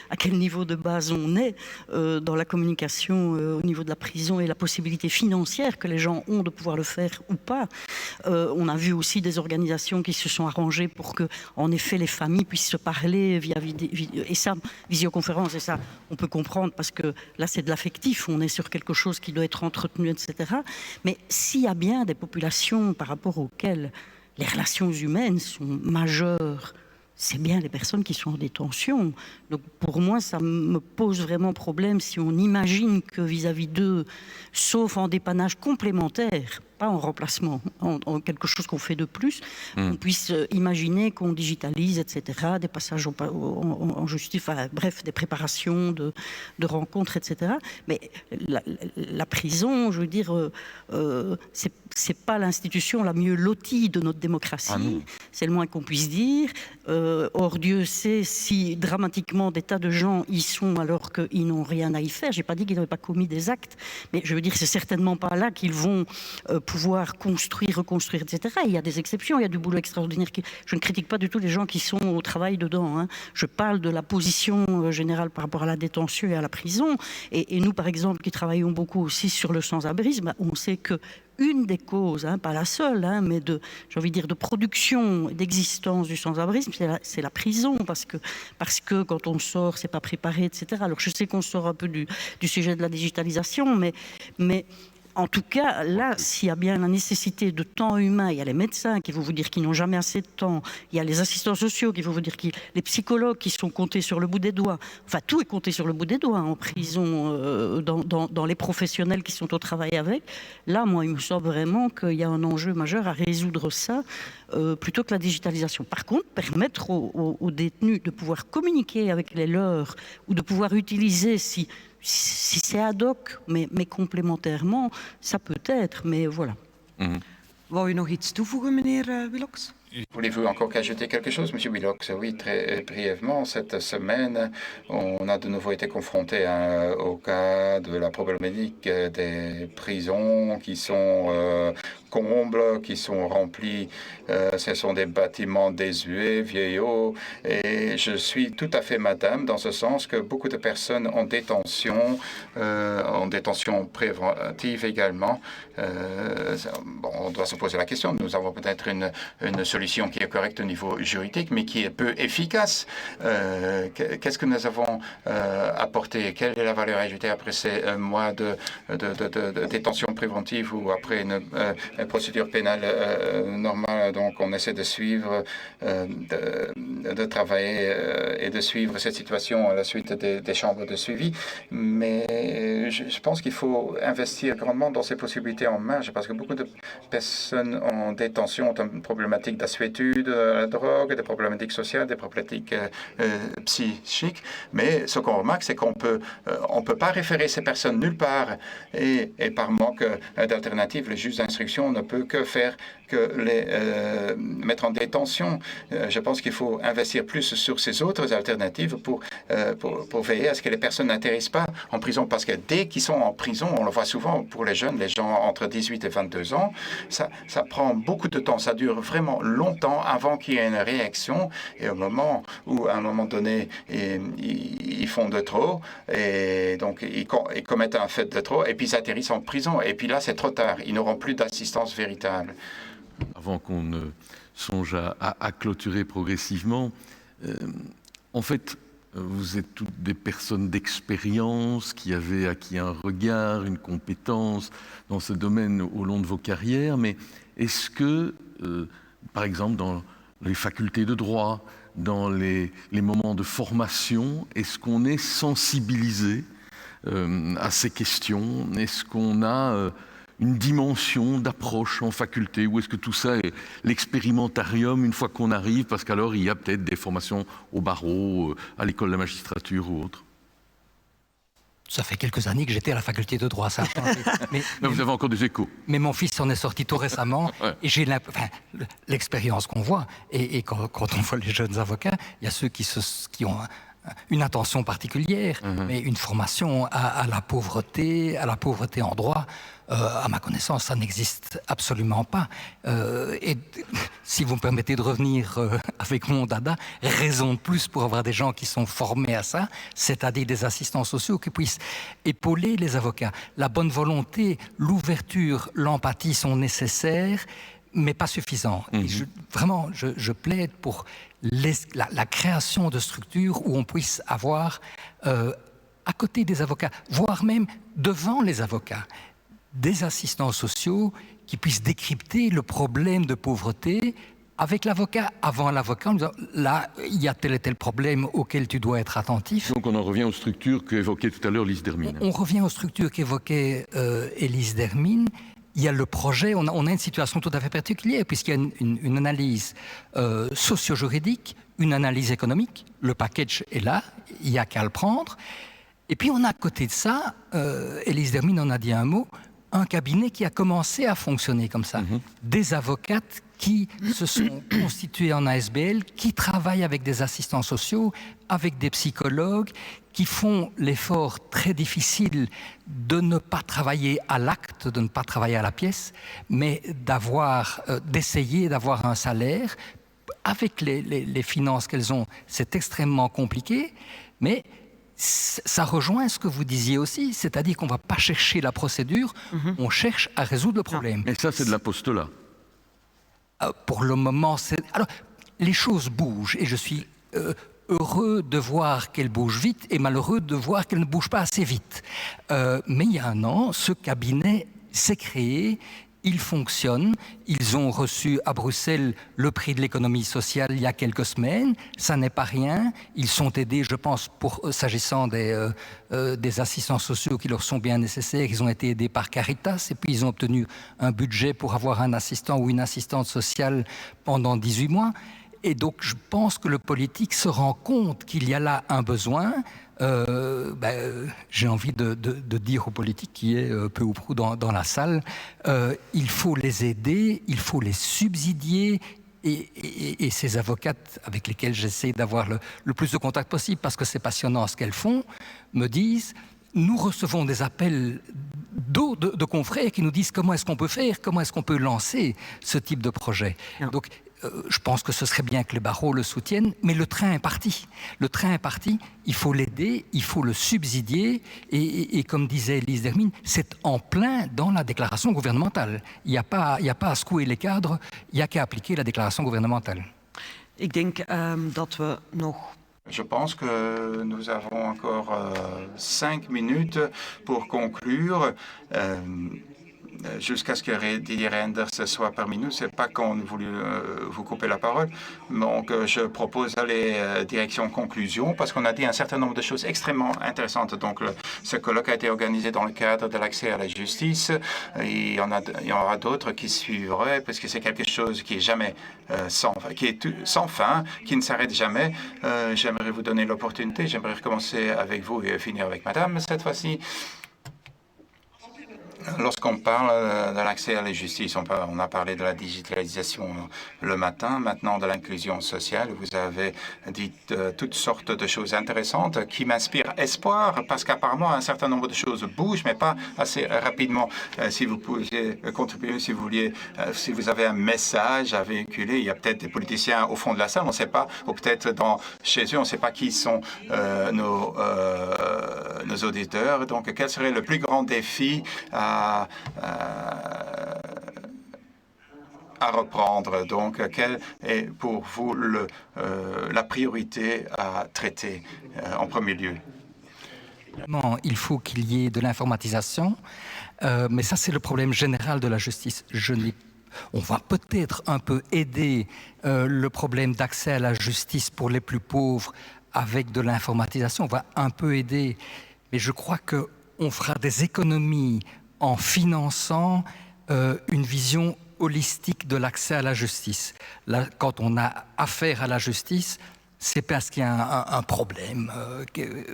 S11: à quel niveau de base on est dans la communication au niveau de la prison et la possibilité financière que les gens ont de pouvoir le faire ou pas. On a vu aussi des organisations qui se sont arrangées pour que en effet les familles puissent se parler via visioconférence et ça. On peut comprendre parce que là, c'est de l'affectif, on est sur quelque chose qui doit être entretenu, etc. Mais s'il y a bien des populations par rapport auxquelles les relations humaines sont majeures, c'est bien les personnes qui sont en détention. Donc pour moi, ça me pose vraiment problème si on imagine que vis-à-vis d'eux, sauf en dépannage complémentaire, pas en remplacement, en quelque chose qu'on fait de plus, on puisse imaginer qu'on digitalise, etc., des passages en justice, enfin, bref, des préparations de rencontres, etc. Mais la prison, je veux dire, c'est pas l'institution la mieux lotie de notre démocratie, c'est le moins qu'on puisse dire. Or, Dieu sait si dramatiquement des tas de gens y sont alors qu'ils n'ont rien à y faire. J'ai pas dit qu'ils n'avaient pas commis des actes, mais je veux dire, c'est certainement pas là qu'ils vont pouvoir construire, reconstruire, etc. Il y a des exceptions, il y a du boulot extraordinaire. Je ne critique pas du tout les gens qui sont au travail dedans. Hein. Je parle de la position générale par rapport à la détention et à la prison. Et nous, par exemple, qui travaillons beaucoup aussi sur le sans-abrisme, on sait que une des causes, hein, pas la seule, hein, mais j'ai envie de dire, de production, d'existence du sans-abrisme, c'est la prison, parce que quand on sort, c'est pas préparé, etc. Alors je sais qu'on sort un peu du sujet de la digitalisation, mais En tout cas, là, s'il y a bien la nécessité de temps humain, il y a les médecins qui vont vous dire qu'ils n'ont jamais assez de temps, il y a les assistants sociaux qui vont vous dire les psychologues qui sont comptés sur le bout des doigts. Enfin, tout est compté sur le bout des doigts en prison, dans les professionnels qui sont au travail avec. Là, moi, il me semble vraiment qu'il y a un enjeu majeur à résoudre ça, plutôt que la digitalisation. Par contre, permettre aux détenus de pouvoir communiquer avec les leurs ou de pouvoir utiliser, si c'est ad hoc, mais complémentairement, ça peut être, mais voilà.
S1: Wou u nog iets toevoegen, meneer Willox?
S2: Voulez-vous encore ajouter quelque chose, M. Willox? Oui, très brièvement. Cette semaine, on a de nouveau été confronté au cas de la problématique des prisons qui sont combles, qui sont remplis. Ce sont des bâtiments désuets, vieillots. Et je suis tout à fait madame, dans ce sens que beaucoup de personnes en détention préventive également. Bon, on doit se poser la question. Nous avons peut-être une solution qui est correcte au niveau juridique, mais qui est peu efficace. Qu'est-ce que nous avons apporté? Quelle est la valeur ajoutée après ces mois de détention préventive ou après une procédure pénale normale? Donc, on essaie de suivre, de travailler et de suivre cette situation à la suite des chambres de suivi. Mais je pense qu'il faut investir grandement dans ces possibilités en marge, parce que beaucoup de personnes en détention ont une problématique d'assuétude à la drogue, des problématiques sociales, des problématiques psychiques. Mais ce qu'on remarque, c'est qu'on peut pas référer ces personnes nulle part. Et par manque d'alternatives, le juge d'instruction ne peut que faire que les mettre en détention. Je pense qu'il faut investir plus sur ces autres alternatives pour veiller à ce que les personnes n'atterrissent pas en prison. Parce que dès qu'ils sont en prison, on le voit souvent pour les jeunes, les gens entre 18 et 22 ans, ça prend beaucoup de temps. Ça dure vraiment longtemps avant qu'il y ait une réaction. Et au moment où, à un moment donné, ils font de trop, et donc ils commettent un fait de trop, et puis ils atterrissent en prison. Et puis là, c'est trop tard. Ils n'auront plus d'assistance véritable.
S3: Avant qu'on ne songe à clôturer progressivement, en fait, vous êtes toutes des personnes d'expérience qui avaient acquis un regard, une compétence dans ce domaine au long de vos carrières, mais est-ce que, par exemple, dans les facultés de droit, dans les moments de formation, est-ce qu'on est sensibilisé à ces questions? Est-ce qu'on a une dimension d'approche en faculté, ou est-ce que tout ça est l'expérimentarium une fois qu'on arrive, parce qu'alors il y a peut-être des formations au barreau, à l'école de la magistrature ou autre?
S12: Ça fait quelques années que j'étais à la faculté de droit, ça a changé. Mais
S3: vous avez encore des échos.
S12: Mais mon fils en est sorti tout récemment, ouais. Et j'ai l'expérience qu'on voit, et quand on voit les jeunes avocats, il y a ceux qui ont une intention particulière, mais une formation à la pauvreté en droit, à ma connaissance, ça n'existe absolument pas. Et si vous me permettez de revenir avec mon dada, raison de plus pour avoir des gens qui sont formés à ça, c'est-à-dire des assistants sociaux qui puissent épauler les avocats. La bonne volonté, l'ouverture, l'empathie sont nécessaires, mais pas suffisants. Et je plaide pour la création de structures où on puisse avoir, à côté des avocats, voire même devant les avocats, des assistants sociaux qui puissent décrypter le problème de pauvreté avec l'avocat, avant l'avocat, en disant là, il y a tel et tel problème auquel tu dois être attentif.
S3: Donc on en revient aux structures qu'évoquait tout à l'heure Lise Dermine.
S12: On revient aux structures qu'évoquait Elise Dermine. Il y a le projet, on a une situation tout à fait particulière, puisqu'il y a une analyse socio-juridique, une analyse économique, le package est là, il n'y a qu'à le prendre. Et puis on a à côté de ça, Elise Dermine en a dit un mot, un cabinet qui a commencé à fonctionner comme ça. Des avocates qui se sont constituées en ASBL, qui travaillent avec des assistants sociaux, avec des psychologues, qui font l'effort très difficile de ne pas travailler à l'acte, de ne pas travailler à la pièce, mais d'essayer d'avoir un salaire. Avec les finances qu'elles ont, c'est extrêmement compliqué, mais ça rejoint ce que vous disiez aussi, c'est-à-dire qu'on ne va pas chercher la procédure, on cherche à résoudre le problème.
S3: Mais ça, c'est de l'apostolat.
S12: Pour le moment, alors, les choses bougent et je suis heureux de voir qu'elles bougent vite et malheureux de voir qu'elles ne bougent pas assez vite. Mais il y a un an, ce cabinet c'est créé. Ils fonctionnent. Ils ont reçu à Bruxelles le prix de l'économie sociale il y a quelques semaines. Ça n'est pas rien. Ils sont aidés, je pense, s'agissant des assistants sociaux qui leur sont bien nécessaires. Ils ont été aidés par Caritas et puis ils ont obtenu un budget pour avoir un assistant ou une assistante sociale pendant 18 mois. Et donc, je pense que le politique se rend compte qu'il y a là un besoin. J'ai envie de dire aux politiques qui est peu ou prou dans la salle, il faut les aider, il faut les subsidier. Et ces avocates avec lesquelles j'essaie d'avoir le plus de contact possible, parce que c'est passionnant ce qu'elles font, me disent, nous recevons des appels de confrères qui nous disent comment est-ce qu'on peut faire, comment est-ce qu'on peut lancer ce type de projet. Donc, je pense que ce serait bien que les barreaux le soutiennent, mais le train est parti. Le train est parti, il faut l'aider, il faut le subsidier, et comme disait Lise Dermine, c'est en plein dans la déclaration gouvernementale. Il n'y a pas à secouer les cadres, il n'y a qu'à appliquer la déclaration gouvernementale.
S1: Ik denk dat we nog...
S2: Je pense que nous avons encore 5 minutes pour conclure. Jusqu'à ce que Didier Reynders soit parmi nous. Ce n'est pas qu'on voulait vous couper la parole. Donc, je propose d'aller direction conclusion parce qu'on a dit un certain nombre de choses extrêmement intéressantes. Donc, ce colloque a été organisé dans le cadre de l'accès à la justice. Il y en aura d'autres qui suivraient parce que c'est quelque chose qui est jamais sans fin, qui ne s'arrête jamais. J'aimerais vous donner l'opportunité. J'aimerais recommencer avec vous et finir avec Madame cette fois-ci. Lorsqu'on parle de l'accès à la justice, on a parlé de la digitalisation le matin, maintenant de l'inclusion sociale. Vous avez dit toutes sortes de choses intéressantes qui m'inspirent espoir parce qu'apparemment un certain nombre de choses bougent, mais pas assez rapidement. Si vous pouviez contribuer, si vous avez un message à véhiculer, il y a peut-être des politiciens au fond de la salle, on ne sait pas, ou peut-être chez eux, on ne sait pas qui sont nos auditeurs. Donc, quel serait le plus grand défi à reprendre. Donc, quelle est pour vous la priorité à traiter en premier lieu?
S12: Il faut qu'il y ait de l'informatisation, mais ça c'est le problème général de la justice. On va peut-être un peu aider le problème d'accès à la justice pour les plus pauvres avec de l'informatisation. On va un peu aider, mais je crois qu'on fera des économies en finançant une vision holistique de l'accès à la justice. Là, quand on a affaire à la justice, c'est parce qu'il y a un problème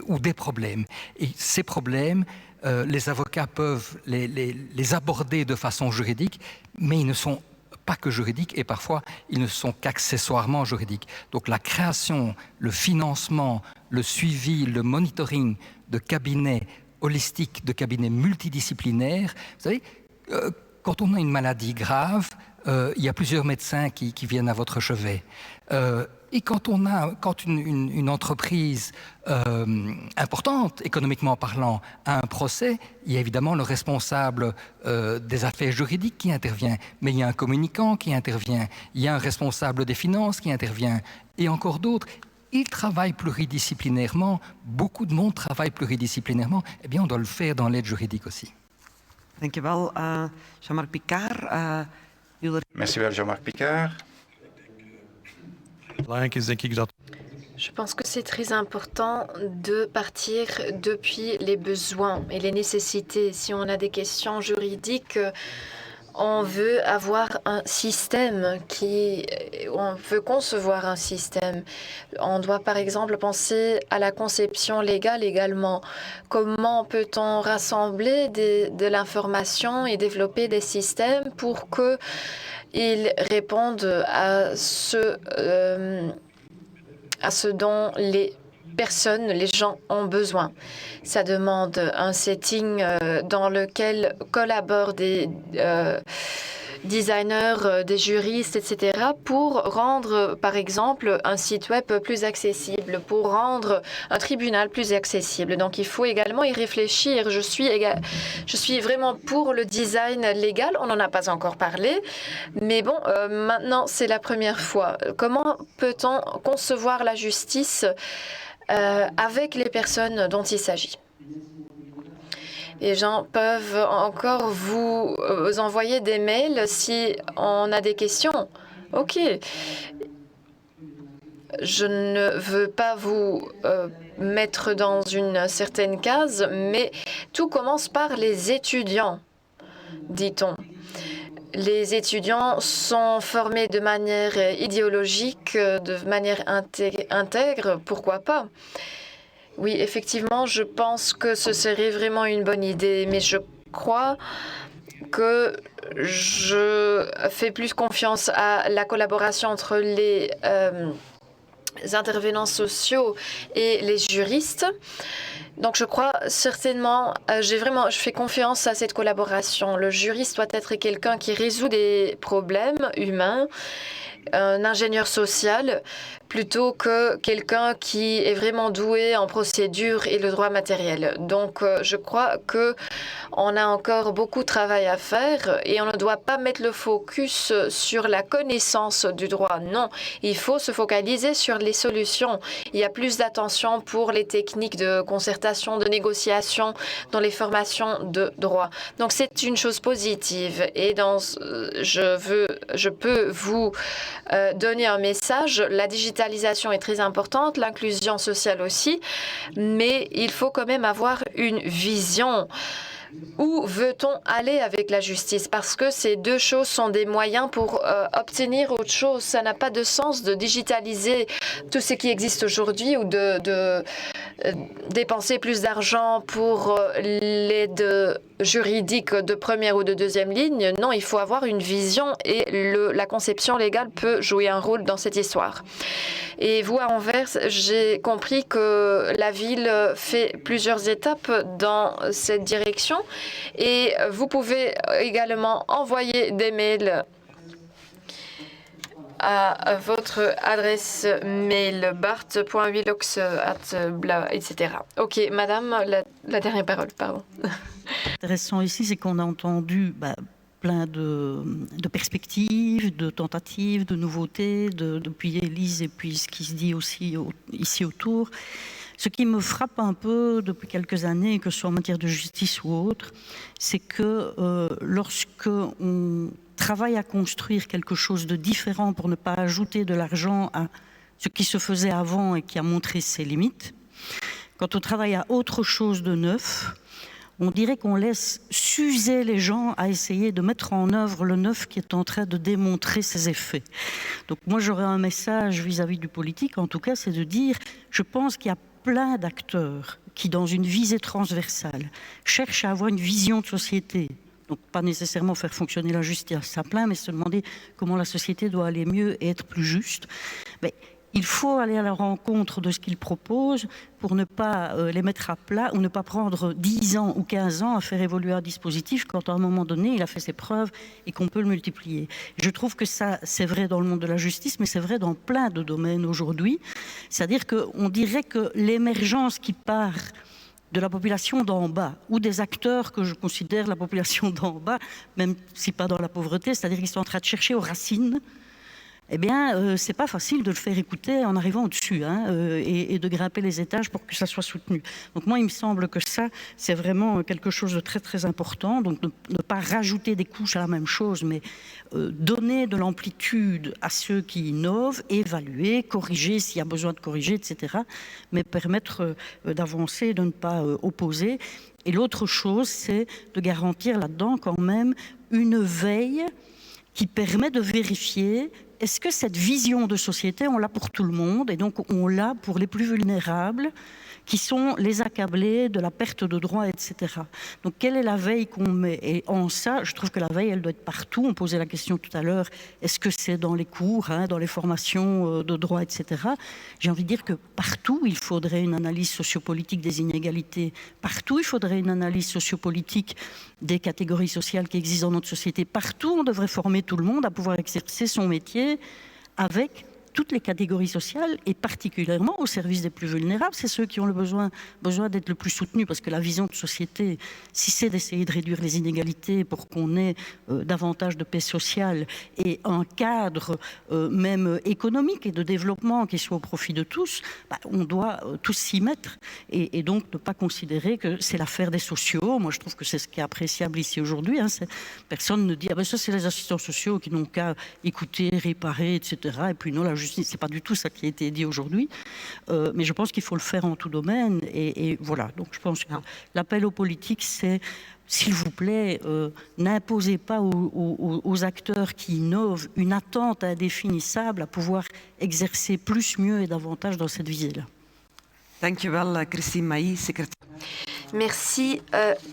S12: ou des problèmes. Et ces problèmes, les avocats peuvent les aborder de façon juridique, mais ils ne sont pas que juridiques et parfois ils ne sont qu'accessoirement juridiques. Donc la création, le financement, le suivi, le monitoring de cabinets holistique, de cabinets multidisciplinaires. Vous savez, quand on a une maladie grave, il y a plusieurs médecins qui viennent à votre chevet. Et quand une entreprise importante, économiquement parlant, a un procès, il y a évidemment le responsable des affaires juridiques qui intervient, mais il y a un communicant qui intervient, il y a un responsable des finances qui intervient, et encore d'autres. Ils travaillent pluridisciplinairement, beaucoup de monde travaille pluridisciplinairement, eh bien on doit le faire dans l'aide juridique aussi.
S1: Dankjewel, Jean-Marc Picard.
S2: Merci, Jean-Marc Picard.
S14: Je pense que c'est très important de partir depuis les besoins et les nécessités. Si on a des questions juridiques, on veut avoir un système on veut concevoir un système. On doit par exemple penser à la conception légale également. Comment peut-on rassembler de l'information et développer des systèmes pour qu'ils répondent à ce dont les personnes, les gens ont besoin. Ça demande un setting dans lequel collaborent des designers, des juristes, etc., pour rendre, par exemple, un site web plus accessible, pour rendre un tribunal plus accessible. Donc, il faut également y réfléchir. Je suis vraiment pour le design légal. On n'en a pas encore parlé. Mais bon, maintenant, c'est la première fois. Comment peut-on concevoir la justice avec les personnes dont il s'agit? Les gens peuvent encore vous envoyer des mails si on a des questions. OK. Je ne veux pas vous mettre dans une certaine case, mais tout commence par les étudiants, dit-on. Les étudiants sont formés de manière idéologique, de manière intègre, pourquoi pas? Oui, effectivement, je pense que ce serait vraiment une bonne idée, mais je crois que je fais plus confiance à la collaboration entre les intervenants sociaux et les juristes. Donc je crois certainement, je fais confiance à cette collaboration. Le juriste doit être quelqu'un qui résout des problèmes humains, un ingénieur social, plutôt que quelqu'un qui est vraiment doué en procédure et le droit matériel. Donc je crois que on a encore beaucoup de travail à faire et on ne doit pas mettre le focus sur la connaissance du droit. Non, il faut se focaliser sur les solutions. Il y a plus d'attention pour les techniques de concertation, de négociation dans les formations de droit. Donc c'est une chose positive et je peux vous donner un message. La digitalisation est très importante, l'inclusion sociale aussi, mais il faut quand même avoir une vision. Où veut-on aller avec la justice? Parce que ces deux choses sont des moyens pour obtenir autre chose. Ça n'a pas de sens de digitaliser tout ce qui existe aujourd'hui ou de dépenser plus d'argent pour l'aide juridique de première ou de deuxième ligne. Non, il faut avoir une vision et la conception légale peut jouer un rôle dans cette histoire. Et vous, à Anvers, j'ai compris que la ville fait plusieurs étapes dans cette direction. Et vous pouvez également envoyer des mails à votre adresse mail bart.willox@bla, etc. OK, madame, la dernière parole, pardon.
S11: Intéressant ici, c'est qu'on a entendu plein de perspectives, de tentatives, de nouveautés, depuis Élise et puis ce qui se dit aussi ici autour. Ce qui me frappe un peu depuis quelques années, que ce soit en matière de justice ou autre, c'est que lorsque on travaille à construire quelque chose de différent pour ne pas ajouter de l'argent à ce qui se faisait avant et qui a montré ses limites, quand on travaille à autre chose de neuf, on dirait qu'on laisse s'user les gens à essayer de mettre en œuvre le neuf qui est en train de démontrer ses effets. Donc moi j'aurais un message vis-à-vis du politique, en tout cas, c'est de dire, je pense qu'il y a plein d'acteurs qui, dans une visée transversale, cherchent à avoir une vision de société. Donc pas nécessairement faire fonctionner la justice à plein, mais se demander comment la société doit aller mieux et être plus juste. Mais il faut aller à la rencontre de ce qu'ils proposent pour ne pas les mettre à plat ou ne pas prendre 10 ans ou 15 ans à faire évoluer un dispositif quand à un moment donné il a fait ses preuves et qu'on peut le multiplier. Je trouve que ça c'est vrai dans le monde de la justice, mais c'est vrai dans plein de domaines aujourd'hui. C'est-à-dire qu'on dirait que l'émergence qui part de la population d'en bas, ou des acteurs que je considère la population d'en bas, même si pas dans la pauvreté, c'est-à-dire qu'ils sont en train de chercher aux racines, eh bien, c'est pas facile de le faire écouter en arrivant au-dessus et de grimper les étages pour que ça soit soutenu. Donc moi, il me semble que ça, c'est vraiment quelque chose de très très important. Donc ne pas rajouter des couches à la même chose, mais donner de l'amplitude à ceux qui innovent, évaluer, corriger s'il y a besoin de corriger, etc. Mais permettre d'avancer, de ne pas opposer. Et l'autre chose, c'est de garantir là-dedans quand même une veille qui permet de vérifier est-ce que cette vision de société, on l'a pour tout le monde et donc on l'a pour les plus vulnérables qui sont les accablés de la perte de droits, etc. Donc quelle est la veille qu'on met? Et en ça, je trouve que la veille, elle doit être partout. On posait la question tout à l'heure, est-ce que c'est dans les cours, dans les formations de droit, etc. J'ai envie de dire que partout, il faudrait une analyse sociopolitique des inégalités. Partout, il faudrait une analyse sociopolitique des catégories sociales qui existent dans notre société. Partout, on devrait former tout le monde à pouvoir exercer son métier avec toutes les catégories sociales et particulièrement au service des plus vulnérables. C'est ceux qui ont le besoin d'être le plus soutenus, parce que la vision de société, si c'est d'essayer de réduire les inégalités pour qu'on ait davantage de paix sociale et un cadre même économique et de développement qui soit au profit de tous, on doit tous s'y mettre et donc ne pas considérer que c'est l'affaire des sociaux. Moi, je trouve que c'est ce qui est appréciable ici aujourd'hui. Personne ne dit « ah ben ça, c'est les assistants sociaux qui n'ont qu'à écouter, réparer, etc. » Et puis non, la justice, c'est pas du tout ça qui a été dit aujourd'hui. Mais je pense qu'il faut le faire en tout domaine. Et voilà, donc je pense que l'appel aux politiques, c'est s'il vous plaît, n'imposez pas aux acteurs qui innovent une attente indéfinissable à pouvoir exercer plus, mieux et davantage dans cette visée-là.
S1: Dankjewel, Christine Mailly, secrétaire.
S14: Merci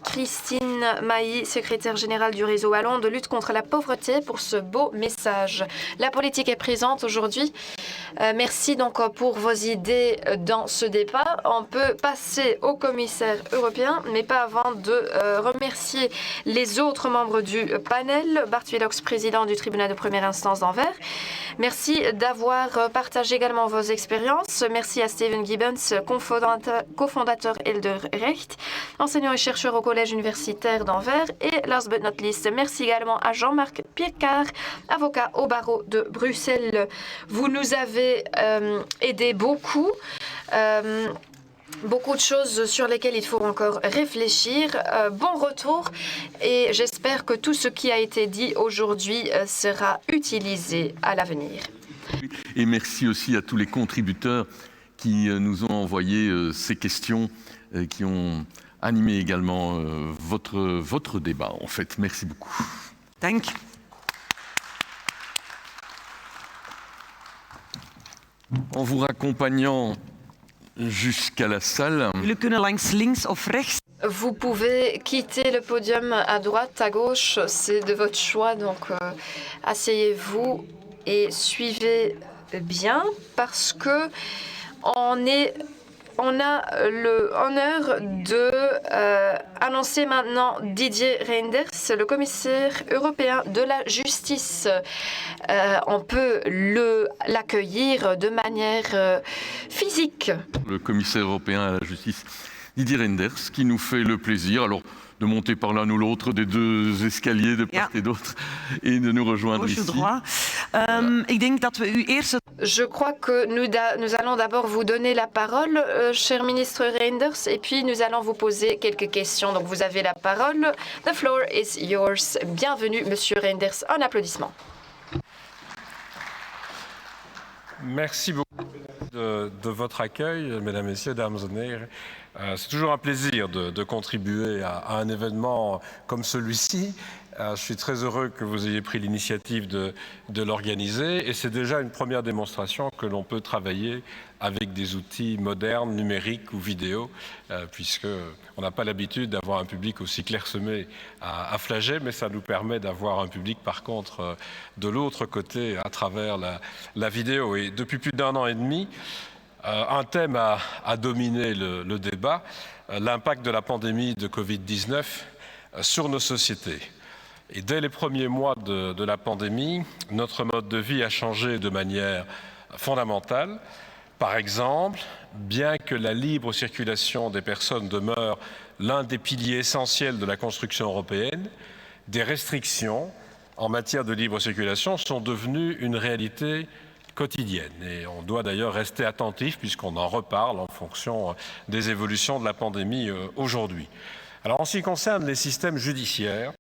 S14: Christine Mailly, secrétaire générale du réseau wallon de lutte contre la pauvreté, pour ce beau message. La politique est présente aujourd'hui. Merci donc pour vos idées dans ce débat. On peut passer au commissaire européen, mais pas avant de remercier les autres membres du panel. Bart Willox, président du tribunal de première instance d'Anvers. Merci d'avoir partagé également vos expériences. Merci à Steven Gibbons, cofondateur Elderrecht, enseignant et chercheur au collège universitaire d'Anvers. Et last but not least, merci également à Jean-Marc Piercard, avocat au barreau de Bruxelles. Vous nous avez aidé beaucoup. Beaucoup de choses sur lesquelles il faut encore réfléchir. Bon retour et j'espère que tout ce qui a été dit aujourd'hui sera utilisé à l'avenir.
S3: Et merci aussi à tous les contributeurs qui nous ont envoyé ces questions, qui ont animé également votre débat. En fait, merci beaucoup.
S1: Dank.
S3: En vous raccompagnant jusqu'à la salle.
S14: Vous pouvez quitter le podium à droite, à gauche, c'est de votre choix, donc asseyez-vous et suivez bien parce que on a le honneur de annoncer maintenant Didier Reynders, le commissaire européen de la justice. On peut l'accueillir de manière physique.
S3: Le commissaire européen à la justice, Didier Reynders, qui nous fait le plaisir de monter par l'un ou l'autre des deux escaliers de part et d'autre et de nous rejoindre ici.
S14: Je crois que nous allons d'abord vous donner la parole, cher ministre Reynders, et puis nous allons vous poser quelques questions. Donc vous avez la parole. The floor is yours. Bienvenue, monsieur Reynders. Un applaudissement.
S15: Merci beaucoup de votre accueil, mesdames, messieurs, dames et honneurs. C'est toujours un plaisir de contribuer à un événement comme celui-ci. Je suis très heureux que vous ayez pris l'initiative de l'organiser et c'est déjà une première démonstration que l'on peut travailler avec des outils modernes, numériques ou vidéo, puisqu'on n'a pas l'habitude d'avoir un public aussi clairsemé à Flagey, mais ça nous permet d'avoir un public par contre de l'autre côté à travers la vidéo. Et depuis plus d'1 an et demi, un thème a dominé le débat, l'impact de la pandémie de Covid-19 sur nos sociétés. Et dès les premiers mois de la pandémie, notre mode de vie a changé de manière fondamentale. Par exemple, bien que la libre circulation des personnes demeure l'un des piliers essentiels de la construction européenne, des restrictions en matière de libre circulation sont devenues une réalité quotidienne. Et on doit d'ailleurs rester attentif puisqu'on en reparle en fonction des évolutions de la pandémie aujourd'hui. Alors en ce qui concerne les systèmes judiciaires,